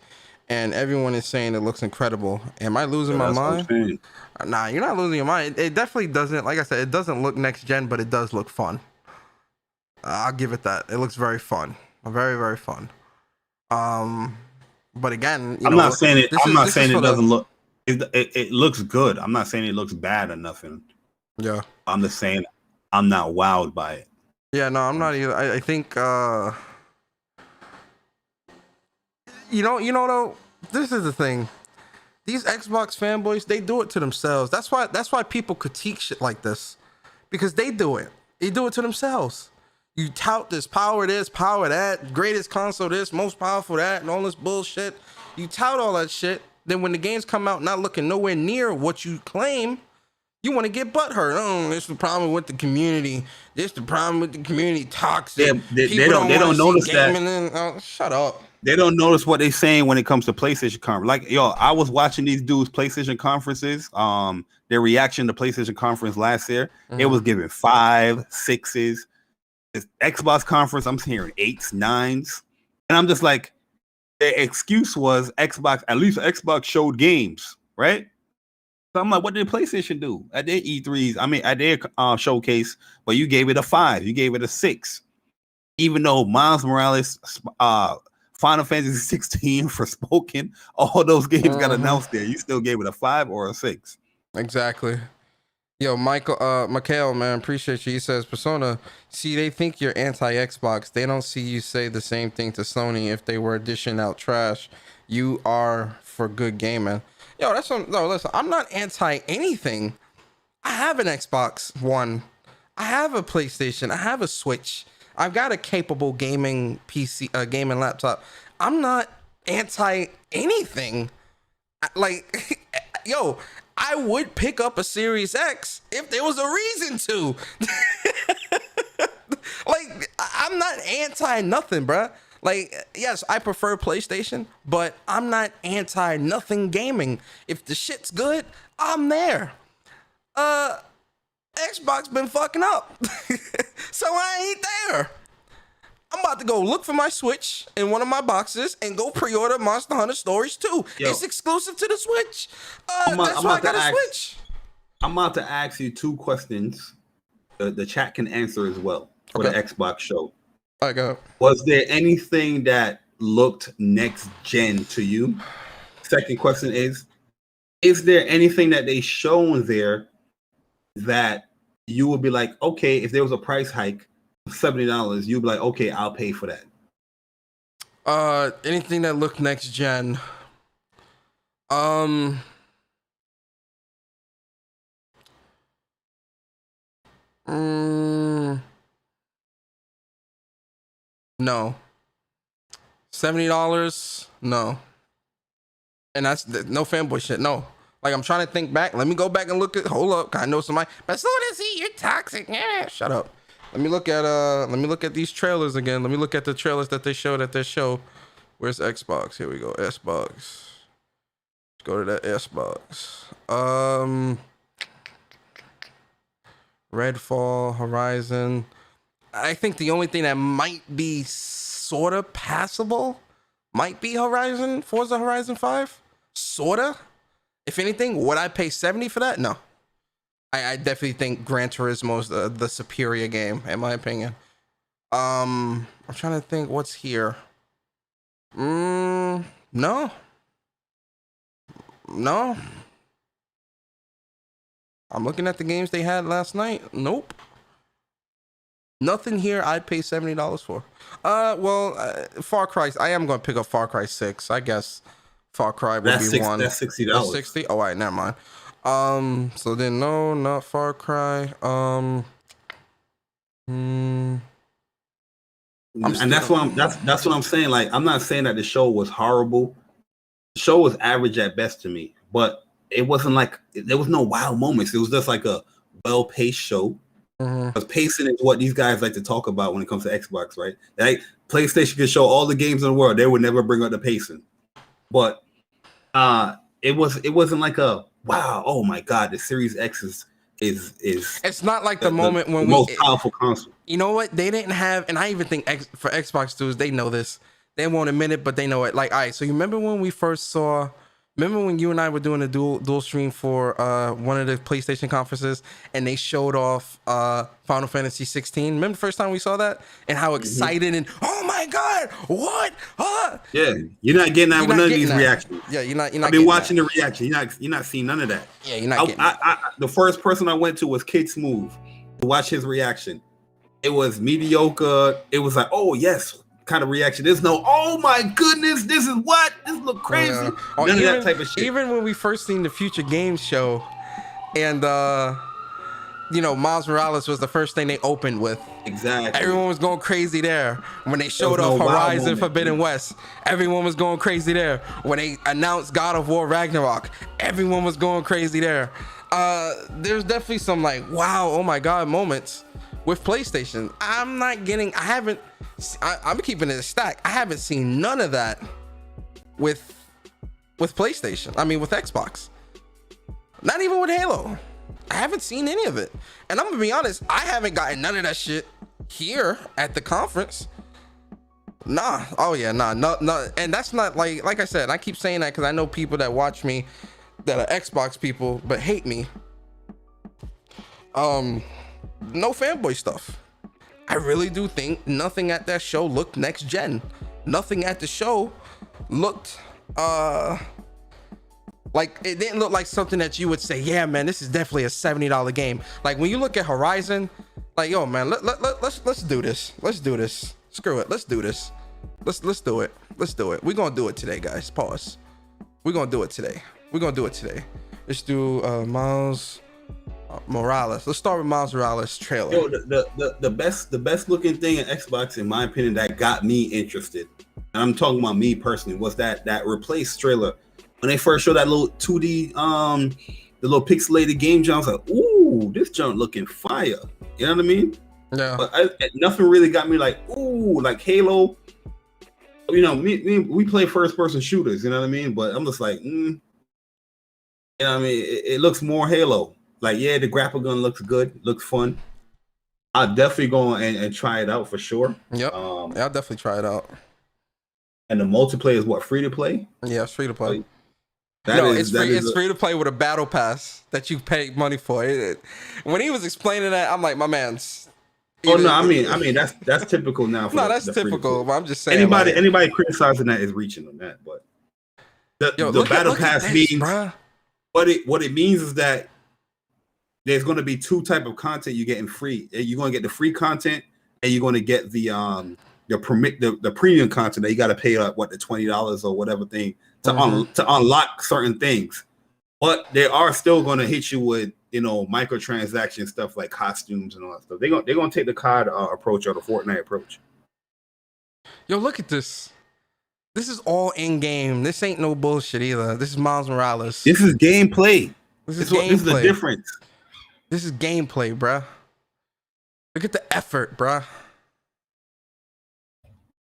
and everyone is saying it looks incredible. Am I losing my mind? Nah, you're not losing your mind. It definitely doesn't. Like I said, it doesn't look next gen, but it does look fun. I'll give it that. It looks very fun, very very fun. But again, I'm not saying it doesn't look. It looks good. I'm not saying it looks bad or nothing. Yeah. I'm just saying I'm not wowed by it. Yeah, no, I'm not either. I think you know though, this is the thing. These Xbox fanboys, they do it to themselves. That's why people critique shit like this. Because they do it. They do it to themselves. You tout this, power that, greatest console this, most powerful that, and all this bullshit. You tout all that shit. Then when the games come out not looking nowhere near what you claim, you want to get butthurt. Oh, this is the problem with the community. This the problem with the community. Toxic. They don't notice that. Shut up. They don't notice what they're saying when it comes to PlayStation conference. Like, yo, I was watching these dudes' PlayStation conferences. Their reaction to PlayStation conference last year, it was giving 5, 6s. This Xbox conference, I'm hearing 8s, 9s, and I'm just like, their excuse was Xbox. At least Xbox showed games, right? So I'm like, what did PlayStation do at their E3s? I mean, at their showcase, but you gave it a 5, you gave it a 6, even though Miles Morales, Final Fantasy 16, Forspoken, all those games got announced there. You still gave it a 5 or a 6. Exactly. Yo, Mikhail, man, appreciate you. He says, Persona, see, they think you're anti-Xbox. They don't see you say the same thing to Sony if they were dishing out trash. You are for good gaming. Yo, listen, I'm not anti-anything. I have an Xbox One. I have a PlayStation. I have a Switch. I've got a capable gaming PC, gaming laptop. I'm not anti-anything. Like, yo, I would pick up a Series X if there was a reason to. Like, I'm not anti nothing, bruh. Like, yes, I prefer PlayStation, but I'm not anti nothing gaming. If the shit's good, I'm there. Xbox been fucking up. So I ain't there. I'm about to go look for my Switch in one of my boxes and go pre-order Monster Hunter Stories 2. Yo, it's exclusive to the Switch. That's why I got a Switch. I'm about to ask you 2 questions. The chat can answer as well for the Xbox show. I go. Was there anything that looked next gen to you? Second question is there anything that they shown there that you would be like, okay, if there was a price hike, $70, you'd be like, okay, I'll pay for that? Anything that looked next gen. No. $70, no. And that's no fanboy shit. No. Like, I'm trying to think back. Let me go back and look at. Hold up, I know somebody. But so does he. You're toxic. Yeah. Shut up. Let me look at these trailers again. Let me look at the trailers that they showed at their show. Where's Xbox? Here we go. Xbox. Let's go to that Xbox. Redfall, Horizon. I think the only thing that might be sort of passable might be Forza Horizon 5. Sorta. If anything, would I pay $70 for that? No. I definitely think Gran Turismo is the superior game, in my opinion. I'm trying to think what's here. No. I'm looking at the games they had last night. Nope. Nothing here I'd pay $70 for. Far Cry. I am going to pick up Far Cry 6. I guess Far Cry would be one. That's $60. That's 60? Oh, all right, never mind. So then no, not Far Cry. And that's what I'm saying. Like, I'm not saying that the show was horrible. The show was average at best to me, but it wasn't like there was no wow moments. It was just like a well-paced show. Because pacing is what these guys like to talk about when it comes to Xbox, right? Like, PlayStation could show all the games in the world, they would never bring up the pacing. But it wasn't like a wow, oh my god, the Series X is it's not like the moment when the most powerful console. You know what? They didn't have, and I even think for Xbox dudes, they know this. They won't admit it, but they know it. Like, all right, so you remember when we first saw, remember when you and I were doing a dual stream for one of the PlayStation conferences, and they showed off Final Fantasy 16? Remember the first time we saw that? And how excited and, oh my god, what? Yeah, you're not getting that with none of these reactions. Yeah, you're not. I've been watching the reaction. You're not seeing none of that. Yeah, you're not getting the first person I went to was Kid Smooth to watch his reaction. It was mediocre. It was like, oh yes, kind of reaction. There's no, oh my goodness, this is what? This look crazy. Yeah. None of that type of shit. Even when we first seen the Future Games show, and Miles Morales was the first thing they opened with. Exactly. Everyone was going crazy there when they showed There off was no wow Horizon moment, Forbidden dude. West. Everyone was going crazy there when they announced God of War Ragnarok. Everyone was going crazy there. There's definitely some like wow, oh my god moments with PlayStation. I'm keeping it a stack. I haven't seen none of that with PlayStation. I mean with Xbox. Not even with Halo. I haven't seen any of it. And I'm gonna be honest, I haven't gotten none of that shit here at the conference. Nah. Oh yeah, nah. No. And that's not like I said, I keep saying that because I know people that watch me that are Xbox people but hate me. No fanboy stuff. I really do think nothing at that show looked next gen. Nothing at the show looked like it didn't look like something that you would say, yeah, man, this is definitely a $70 game. Like when you look at Horizon, like, yo, man, let's do this. Let's do this. Screw it. Let's do this. Let's do it. Let's do it. We're gonna do it today, guys. Pause. We're gonna do it today. Let's do Miles Morales. Let's start with Miles Morales trailer. Yo, the best looking thing in Xbox, in my opinion, that got me interested, and I'm talking about me personally, was that Replace trailer. When they first showed that little 2D, the little pixelated game jump, I was like, ooh, this jump looking fire. You know what I mean? Yeah. But nothing really got me like, ooh, like Halo. You know, we play first person shooters, you know what I mean? But I'm just like, you know what I mean? It looks more Halo. Like, yeah, the grapple gun looks good, looks fun. I'll definitely go and try it out for sure. Yep. I'll definitely try it out. And the multiplayer is what, free to play? Yeah, it's free to play. It's free to play with a battle pass that you pay money for. When he was explaining that, I'm like, my man's. Oh no, I mean that's typical now. No, that's typical. But I'm just saying. Anybody criticizing that is reaching on that. But the battle pass means what it means is that there's going to be two type of content you're getting free. You're going to get the free content, and you're going to get the premium content that you got to pay the $20 or whatever thing to unlock certain things. But they are still going to hit you with microtransaction stuff like costumes and all that stuff. They're gonna take the COD approach or the Fortnite approach. Yo, look at this. This is all in game. This ain't no bullshit either. This is Miles Morales. This is gameplay. This is the difference. This is gameplay, bruh. Look at the effort, bruh.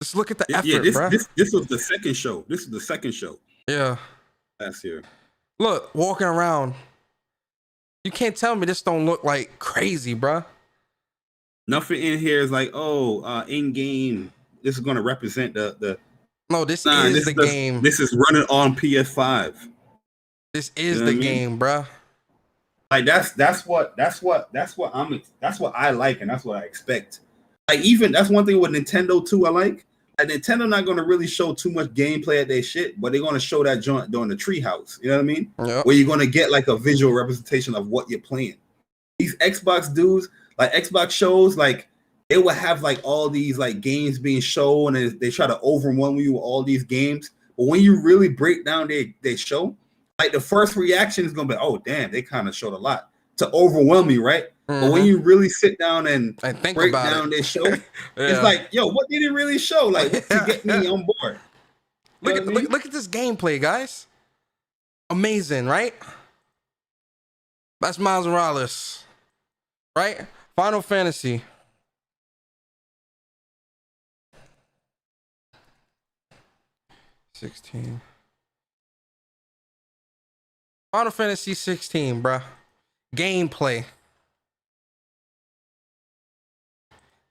Just look at the effort, bruh. This was the second show. This is the second show. Yeah. Last year. Look, walking around. You can't tell me this don't look like crazy, bruh. Nothing in here is like, in game. This is gonna represent the. No, this is the game. This is running on PS5. This is the game, bruh. Like that's what I like, and that's what I expect. Like even that's one thing with Nintendo too. I like. Like Nintendo not gonna really show too much gameplay at their shit, but they're gonna show that joint during the treehouse. You know what I mean? Yep. Where you're gonna get like a visual representation of what you're playing. These Xbox dudes, like Xbox shows, like they will have like all these like games being shown, and they try to overwhelm you with all these games. But when you really break down their show, like the first reaction is gonna be, oh damn, they kind of showed a lot to overwhelm you, right? But when you really sit down and think break about down their show, Yeah. it's like, yo, what did it really show? Like to get me on board. Look at this gameplay, guys. Amazing, right? That's Miles Morales, right? Final Fantasy. Final Fantasy 16, bruh. Gameplay,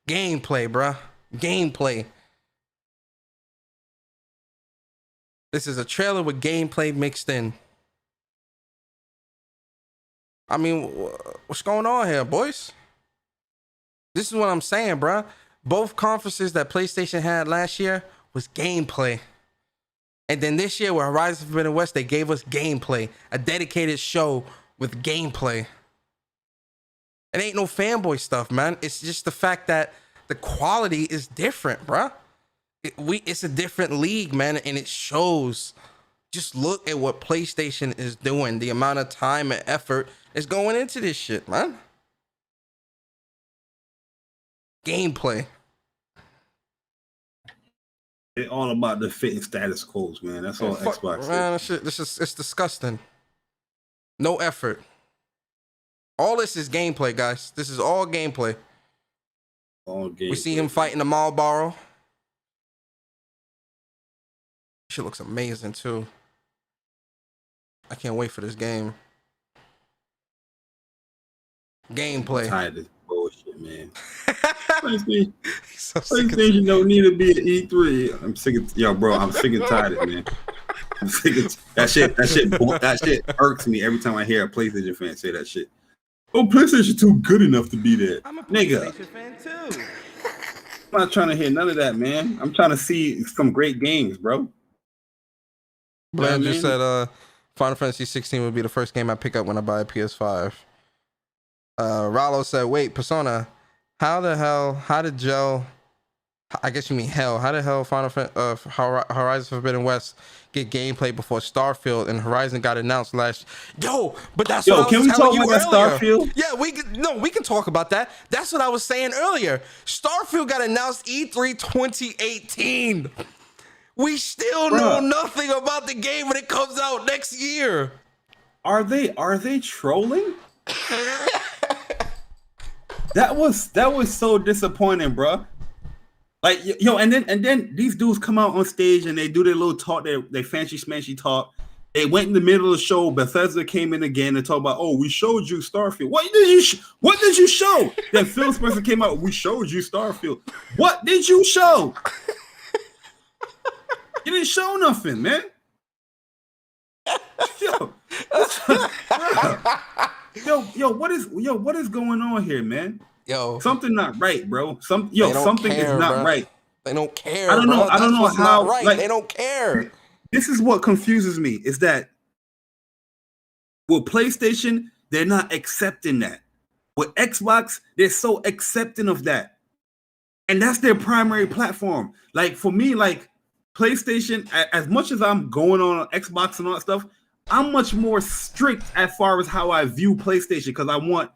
bruh. Gameplay. This is a trailer with gameplay mixed in. I mean, what's going on here, boys? This is what I'm saying, bruh. Both conferences that PlayStation had last year was gameplay. And then this year with Horizon Forbidden West, they gave us gameplay. A dedicated show with gameplay. It ain't no fanboy stuff, man. It's just the fact that the quality is different, bruh. It's a different league, man, and it shows. Just look at what PlayStation is doing. The amount of time and effort is going into this shit, man. gameplay. It's all about the fitting status quos, man. That's all Xbox. Man, it's disgusting. No effort. All this is gameplay, guys. This is all gameplay. All gameplay. We see him fighting the Marlboro. Shit looks amazing too. I can't wait for this game. Gameplay. I'm tired of this bullshit, man. PlayStation don't need to be at E3. I'm sick of I'm sick and tired of it, man. I'm sick of that shit. That shit irks me every time I hear a PlayStation fan say that shit. Oh, PlayStation too good enough to be there. I'm a PlayStation fan too. I'm not trying to hear none of that, man. I'm trying to see some great games, bro. Bland just said Final Fantasy 16 would be the first game I pick up when I buy a PS5. Rollo said, wait, Persona, how the hell Horizon Forbidden West get gameplay before Starfield and Horizon got announced last? But that's what I was telling you earlier. Starfield? Yeah, we can talk about that. That's what I was saying earlier. Starfield got announced E3 2018. We still know nothing about the game when it comes out next year. Are they trolling? That was so disappointing, bro. Like, and then these dudes come out on stage and they do their little talk, they fancy smashy talk. They went in the middle of the show. Bethesda came in again and talked about, oh, we showed you Starfield. What did you show? Then Phil Spencer came out, we showed you Starfield. What did you show? You didn't show nothing, man. What is going on here, man? Something not right, bro. Something is not right. They don't care. I don't know. I don't know how. Right. Like, they don't care. This is what confuses me: is that with PlayStation, they're not accepting that. With Xbox, they're so accepting of that, and that's their primary platform. Like for me, like PlayStation, as much as I'm going on Xbox and all that stuff, I'm much more strict as far as how I view PlayStation because I want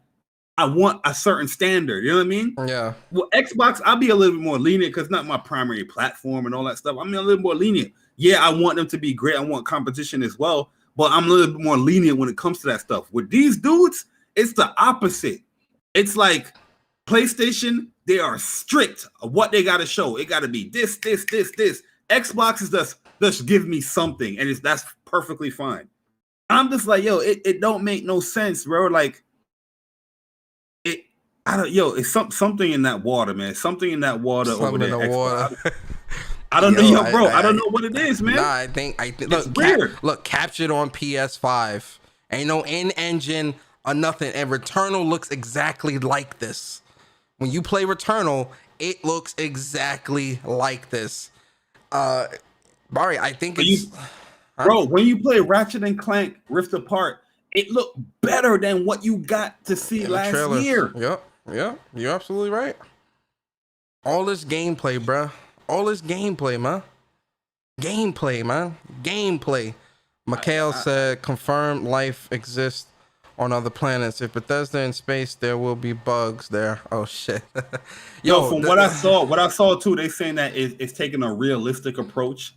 a certain standard. You know what I mean? Yeah. Well, Xbox, I'll be a little bit more lenient because it's not my primary platform and all that stuff. I'm a little more lenient. Yeah, I want them to be great. I want competition as well, but I'm a little bit more lenient when it comes to that stuff. With these dudes, it's the opposite. It's like PlayStation, they are strict of what they got to show. It got to be this. Xbox is just give me something, and that's perfectly fine. I'm just like, it don't make no sense, bro. Like, it's something in that water, man. Something in that water over there. I don't know, bro. I don't know what it is, man. Nah, I think it's weird. Look, captured on PS5. Ain't no in-engine or nothing. And Returnal looks exactly like this. When you play Returnal, it looks exactly like this. Barry, I think it's... Bro, when you play Ratchet and Clank Rift Apart, it looked better than what you got to see last year. Yep, you're absolutely right. All this gameplay, bro. All this gameplay, man. Gameplay. Mikhail said, confirmed life exists on other planets. If Bethesda in space, there will be bugs there. Oh, shit. From what I saw too, they saying that it's taking a realistic approach.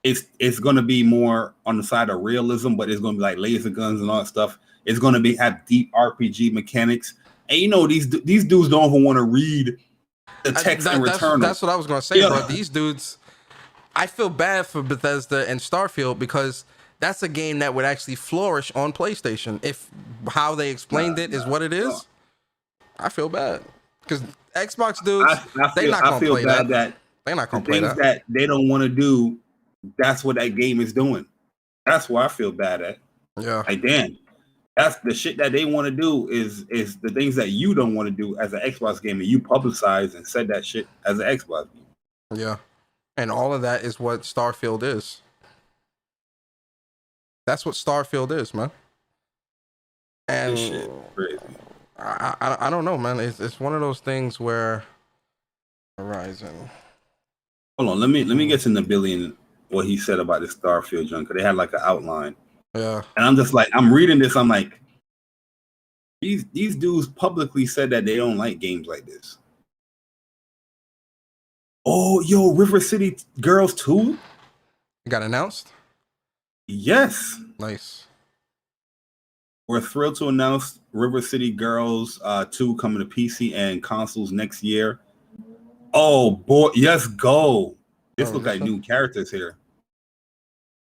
It's going to be more on the side of realism, but it's going to be like laser guns and all that stuff. It's going to have deep RPG mechanics. And these dudes don't even want to read the text in Returnal. That's what I was going to say, bro. These dudes, I feel bad for Bethesda and Starfield because that's a game that would actually flourish on PlayStation. If how they explained it is what it is, I feel bad. Because Xbox dudes, they're not going to play that. They're not going to play that. That they don't want to do. That's what that game is doing. That's what I feel bad at. Yeah. Like, damn, that's the shit that they want to do is the things that you don't want to do as an Xbox game, and you publicize and said that shit as an Xbox game. Yeah. And all of that is what Starfield is. That's what Starfield is, man. And this shit crazy. I don't know, man. It's one of those things where Horizon. Hold on, let me get to Nabillion what he said about this Starfield junk, because they had like an outline. Yeah. And I'm just like, I'm reading this, I'm like, these dudes publicly said that they don't like games like this. Oh, yo, River City Girls 2 got announced. Yes, nice. We're thrilled to announce River City Girls 2 coming to PC and consoles next year. Oh boy, yes, go! This look like new characters here.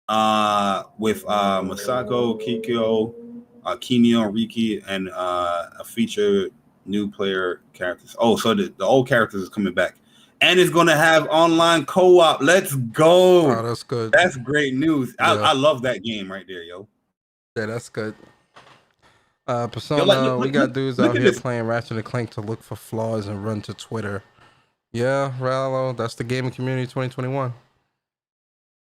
With Masako, Kikyo, Kinyo, Riki, and a featured new player characters. Oh, so the old characters is coming back. And it's gonna have online co-op. Let's go. Oh, that's good. That's great news. Yeah. I love that game right there, yo. Yeah, that's good. Persona, we got dudes out here playing Ratchet and Clank to look for flaws and run to Twitter. Yeah, Rallo, that's the gaming community 2021.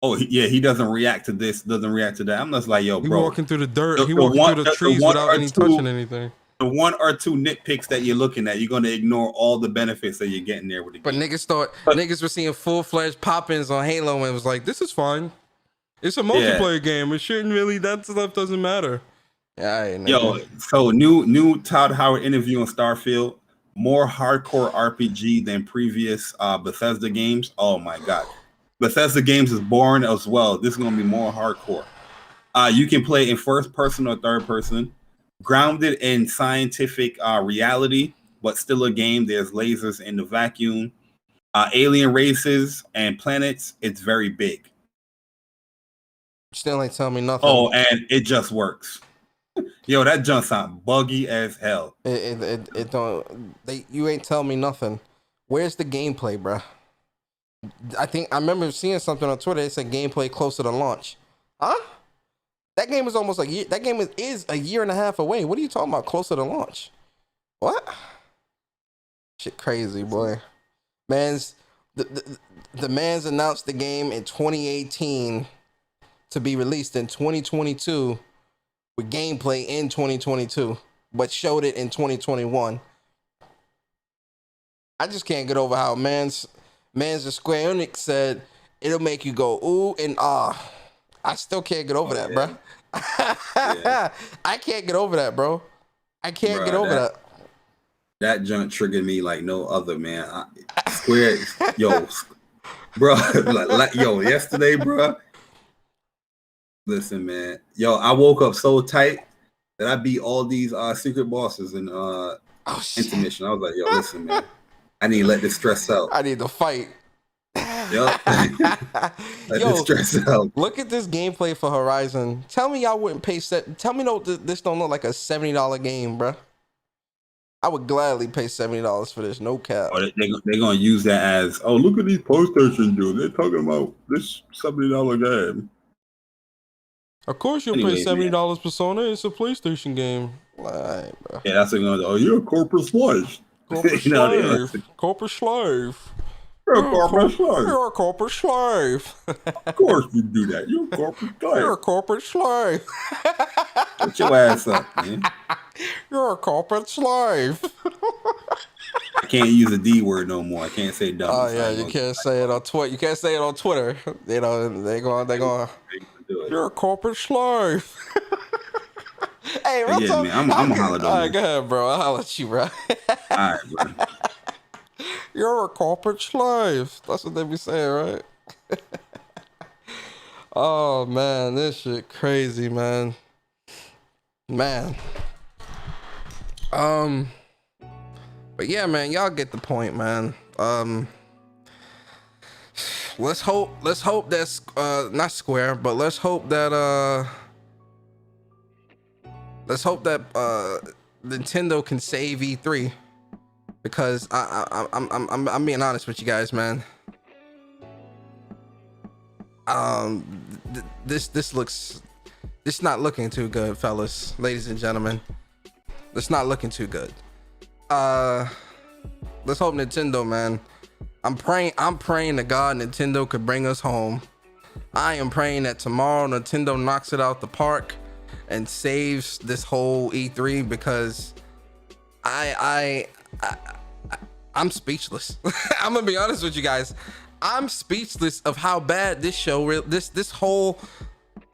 Oh, yeah, he doesn't react to this, doesn't react to that. I'm just like, yo, bro. He walking through the dirt. He walking through the trees without any touching anything. The 1 or 2 nitpicks that you're looking at, you're going to ignore all the benefits that you're getting there with the game. But niggas were seeing full-fledged pop-ins on Halo and it was like, this is fine. It's a multiplayer game. It shouldn't really, that stuff doesn't matter. Yeah, yo, so new Todd Howard interview on Starfield, more hardcore RPG than previous Bethesda games. Oh my God. Bethesda games is boring as well. This is going to be more hardcore. You can play in first person or third person, grounded in scientific reality, but still a game. There's lasers in the vacuum, alien races and planets. It's very big. Still ain't telling me nothing. Oh, and it just works. Yo, that jump sound buggy as hell. It don't. You ain't telling me nothing. Where's the gameplay, bruh? I remember seeing something on Twitter. It said gameplay closer to launch. Huh? That game is almost a year. That game is a year and a half away. What are you talking about? Closer to launch? What? Shit, crazy boy. The man's announced the game in 2018 to be released in 2022 with gameplay in 2022, but showed it in 2021. I just can't get over how man's the Square Enix said it'll make you go ooh and ah. I still can't get over that, bro. I can't get over that, bro. I can't get over that. That junk triggered me like no other, man. Square, yo, bro, yo, yesterday, bro. Listen, man, yo, I woke up so tight that I beat all these secret bosses in intermission. I was like, yo, listen, man, I need to let this stress out. I need to fight. Yup. This stress out. Look at this gameplay for Horizon. Tell me y'all wouldn't pay Tell me no, this don't look like a $70 game, bro. I would gladly pay $70 for this, no cap. Oh, they're gonna use that as, oh, look at these PlayStation dudes. They're talking about this $70 game. Of course you'll pay $70 Persona. It's a PlayStation game. Right, bro. Yeah, that's what they're gonna do. Oh, you're a corporate slave. Corporate slave. Corporate slave. You're a corporate slave. You're a corporate slave. Of course you do that. You're a corporate slave. You're a corporate slave. Put your ass up, man. You're a corporate slave. I can't use the D word no more. I can't say dumb. Oh yeah, you can't say it on Twitter. You can't say it on Twitter. You know, they're going. You're a corporate slave. Hey, real talk. Man, I'm a holler. All right, go ahead, bro. I'll holler at you, bro. All right, bro. You're a corporate slave. That's what they be saying, right? Oh man, this shit crazy, man. Man. But yeah, man, y'all get the point, man. Let's hope that's not Square, but let's hope that Nintendo can save E3, because I'm being honest with you guys, man. This not looking too good, fellas, ladies and gentlemen. It's not looking too good. Let's hope Nintendo, man. I'm praying to God Nintendo could bring us home. I am praying that tomorrow Nintendo knocks it out the park and saves this whole E3, because I'm speechless. I'm gonna be honest with you guys. I'm speechless of how bad this show, this whole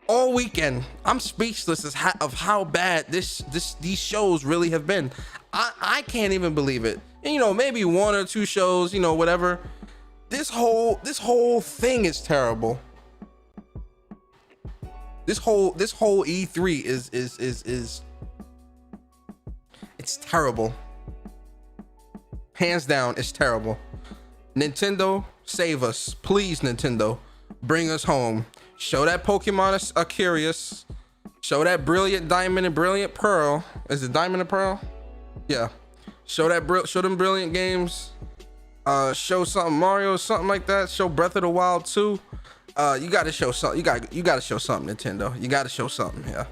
all weekend. I'm speechless of how bad these shows really have been. I can't even believe it. And, you know, maybe one or two shows, you know, whatever. This whole thing is terrible. This whole E3 is it's terrible. Hands down, it's terrible. Nintendo, save us. Please, Nintendo. Bring us home. Show that Pokemon are curious. Show that brilliant Diamond and Brilliant Pearl. Is it Diamond and Pearl? Yeah. Show them brilliant games. Show something Mario, something like that. Show Breath of the Wild 2. You gotta show something. You gotta show something, Nintendo. You gotta show something. Yeah.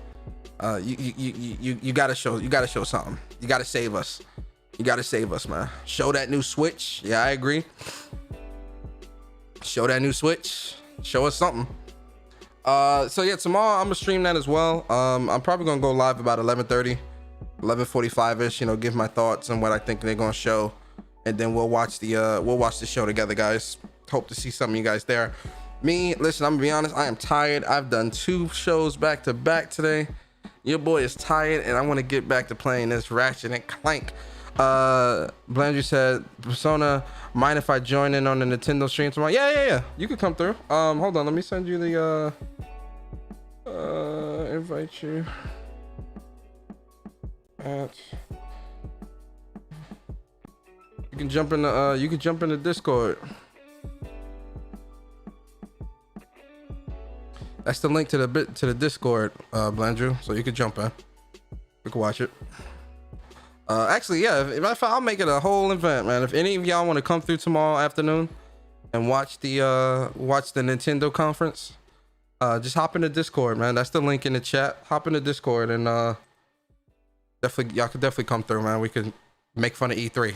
You gotta show something. You gotta save us. You gotta save us, man. Show that new Switch. Yeah, I agree. Show that new Switch. Show us something. So yeah, tomorrow I'm gonna stream that as well. I'm probably gonna go live about 11:30, 11:45ish. You know, give my thoughts on what I think they're gonna show, and then we'll watch the show together, guys. Hope to see some of you guys there. Me, listen, I'm gonna be honest. I am tired. I've done 2 shows back to back today. Your boy is tired, and I want to get back to playing this Ratchet and Clank. Blandrew said, Persona, mind if I join in on the Nintendo stream tomorrow? Yeah. You could come through. Hold on, let me send you the invite you at. You can jump in the Discord. That's the link to the Discord, Blandrew, so you could jump in. We can watch it. Actually, yeah, if I'll make it a whole event, man. If any of y'all want to come through tomorrow afternoon and watch the Nintendo conference, just hop in the Discord, man. That's the link in the chat. Hop in the Discord and definitely y'all could definitely come through, man. We could make fun of E3.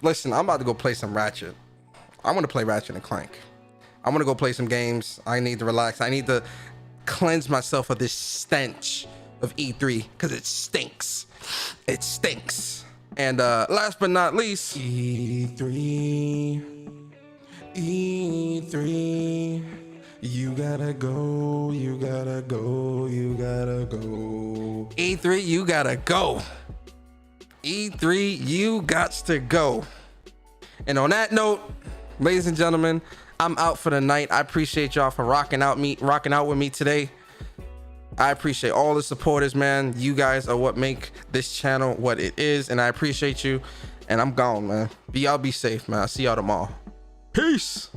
Listen, I'm about to go play some Ratchet. I want to play Ratchet and Clank. I want to go play some games. I need to relax. I need to cleanse myself of this stench of E3 because it stinks. It stinks. And last but not least, E3, you gotta go, you gotta go, you gotta go. E3, you gotta go. E3, you gots to go. And on that note, ladies and gentlemen, I'm out for the night. I appreciate y'all for rocking out with me today. I appreciate all the supporters, man. You guys are what make this channel what it is, and I appreciate you. And I'm gone, man. Y'all be safe, man. I'll see y'all tomorrow. Peace.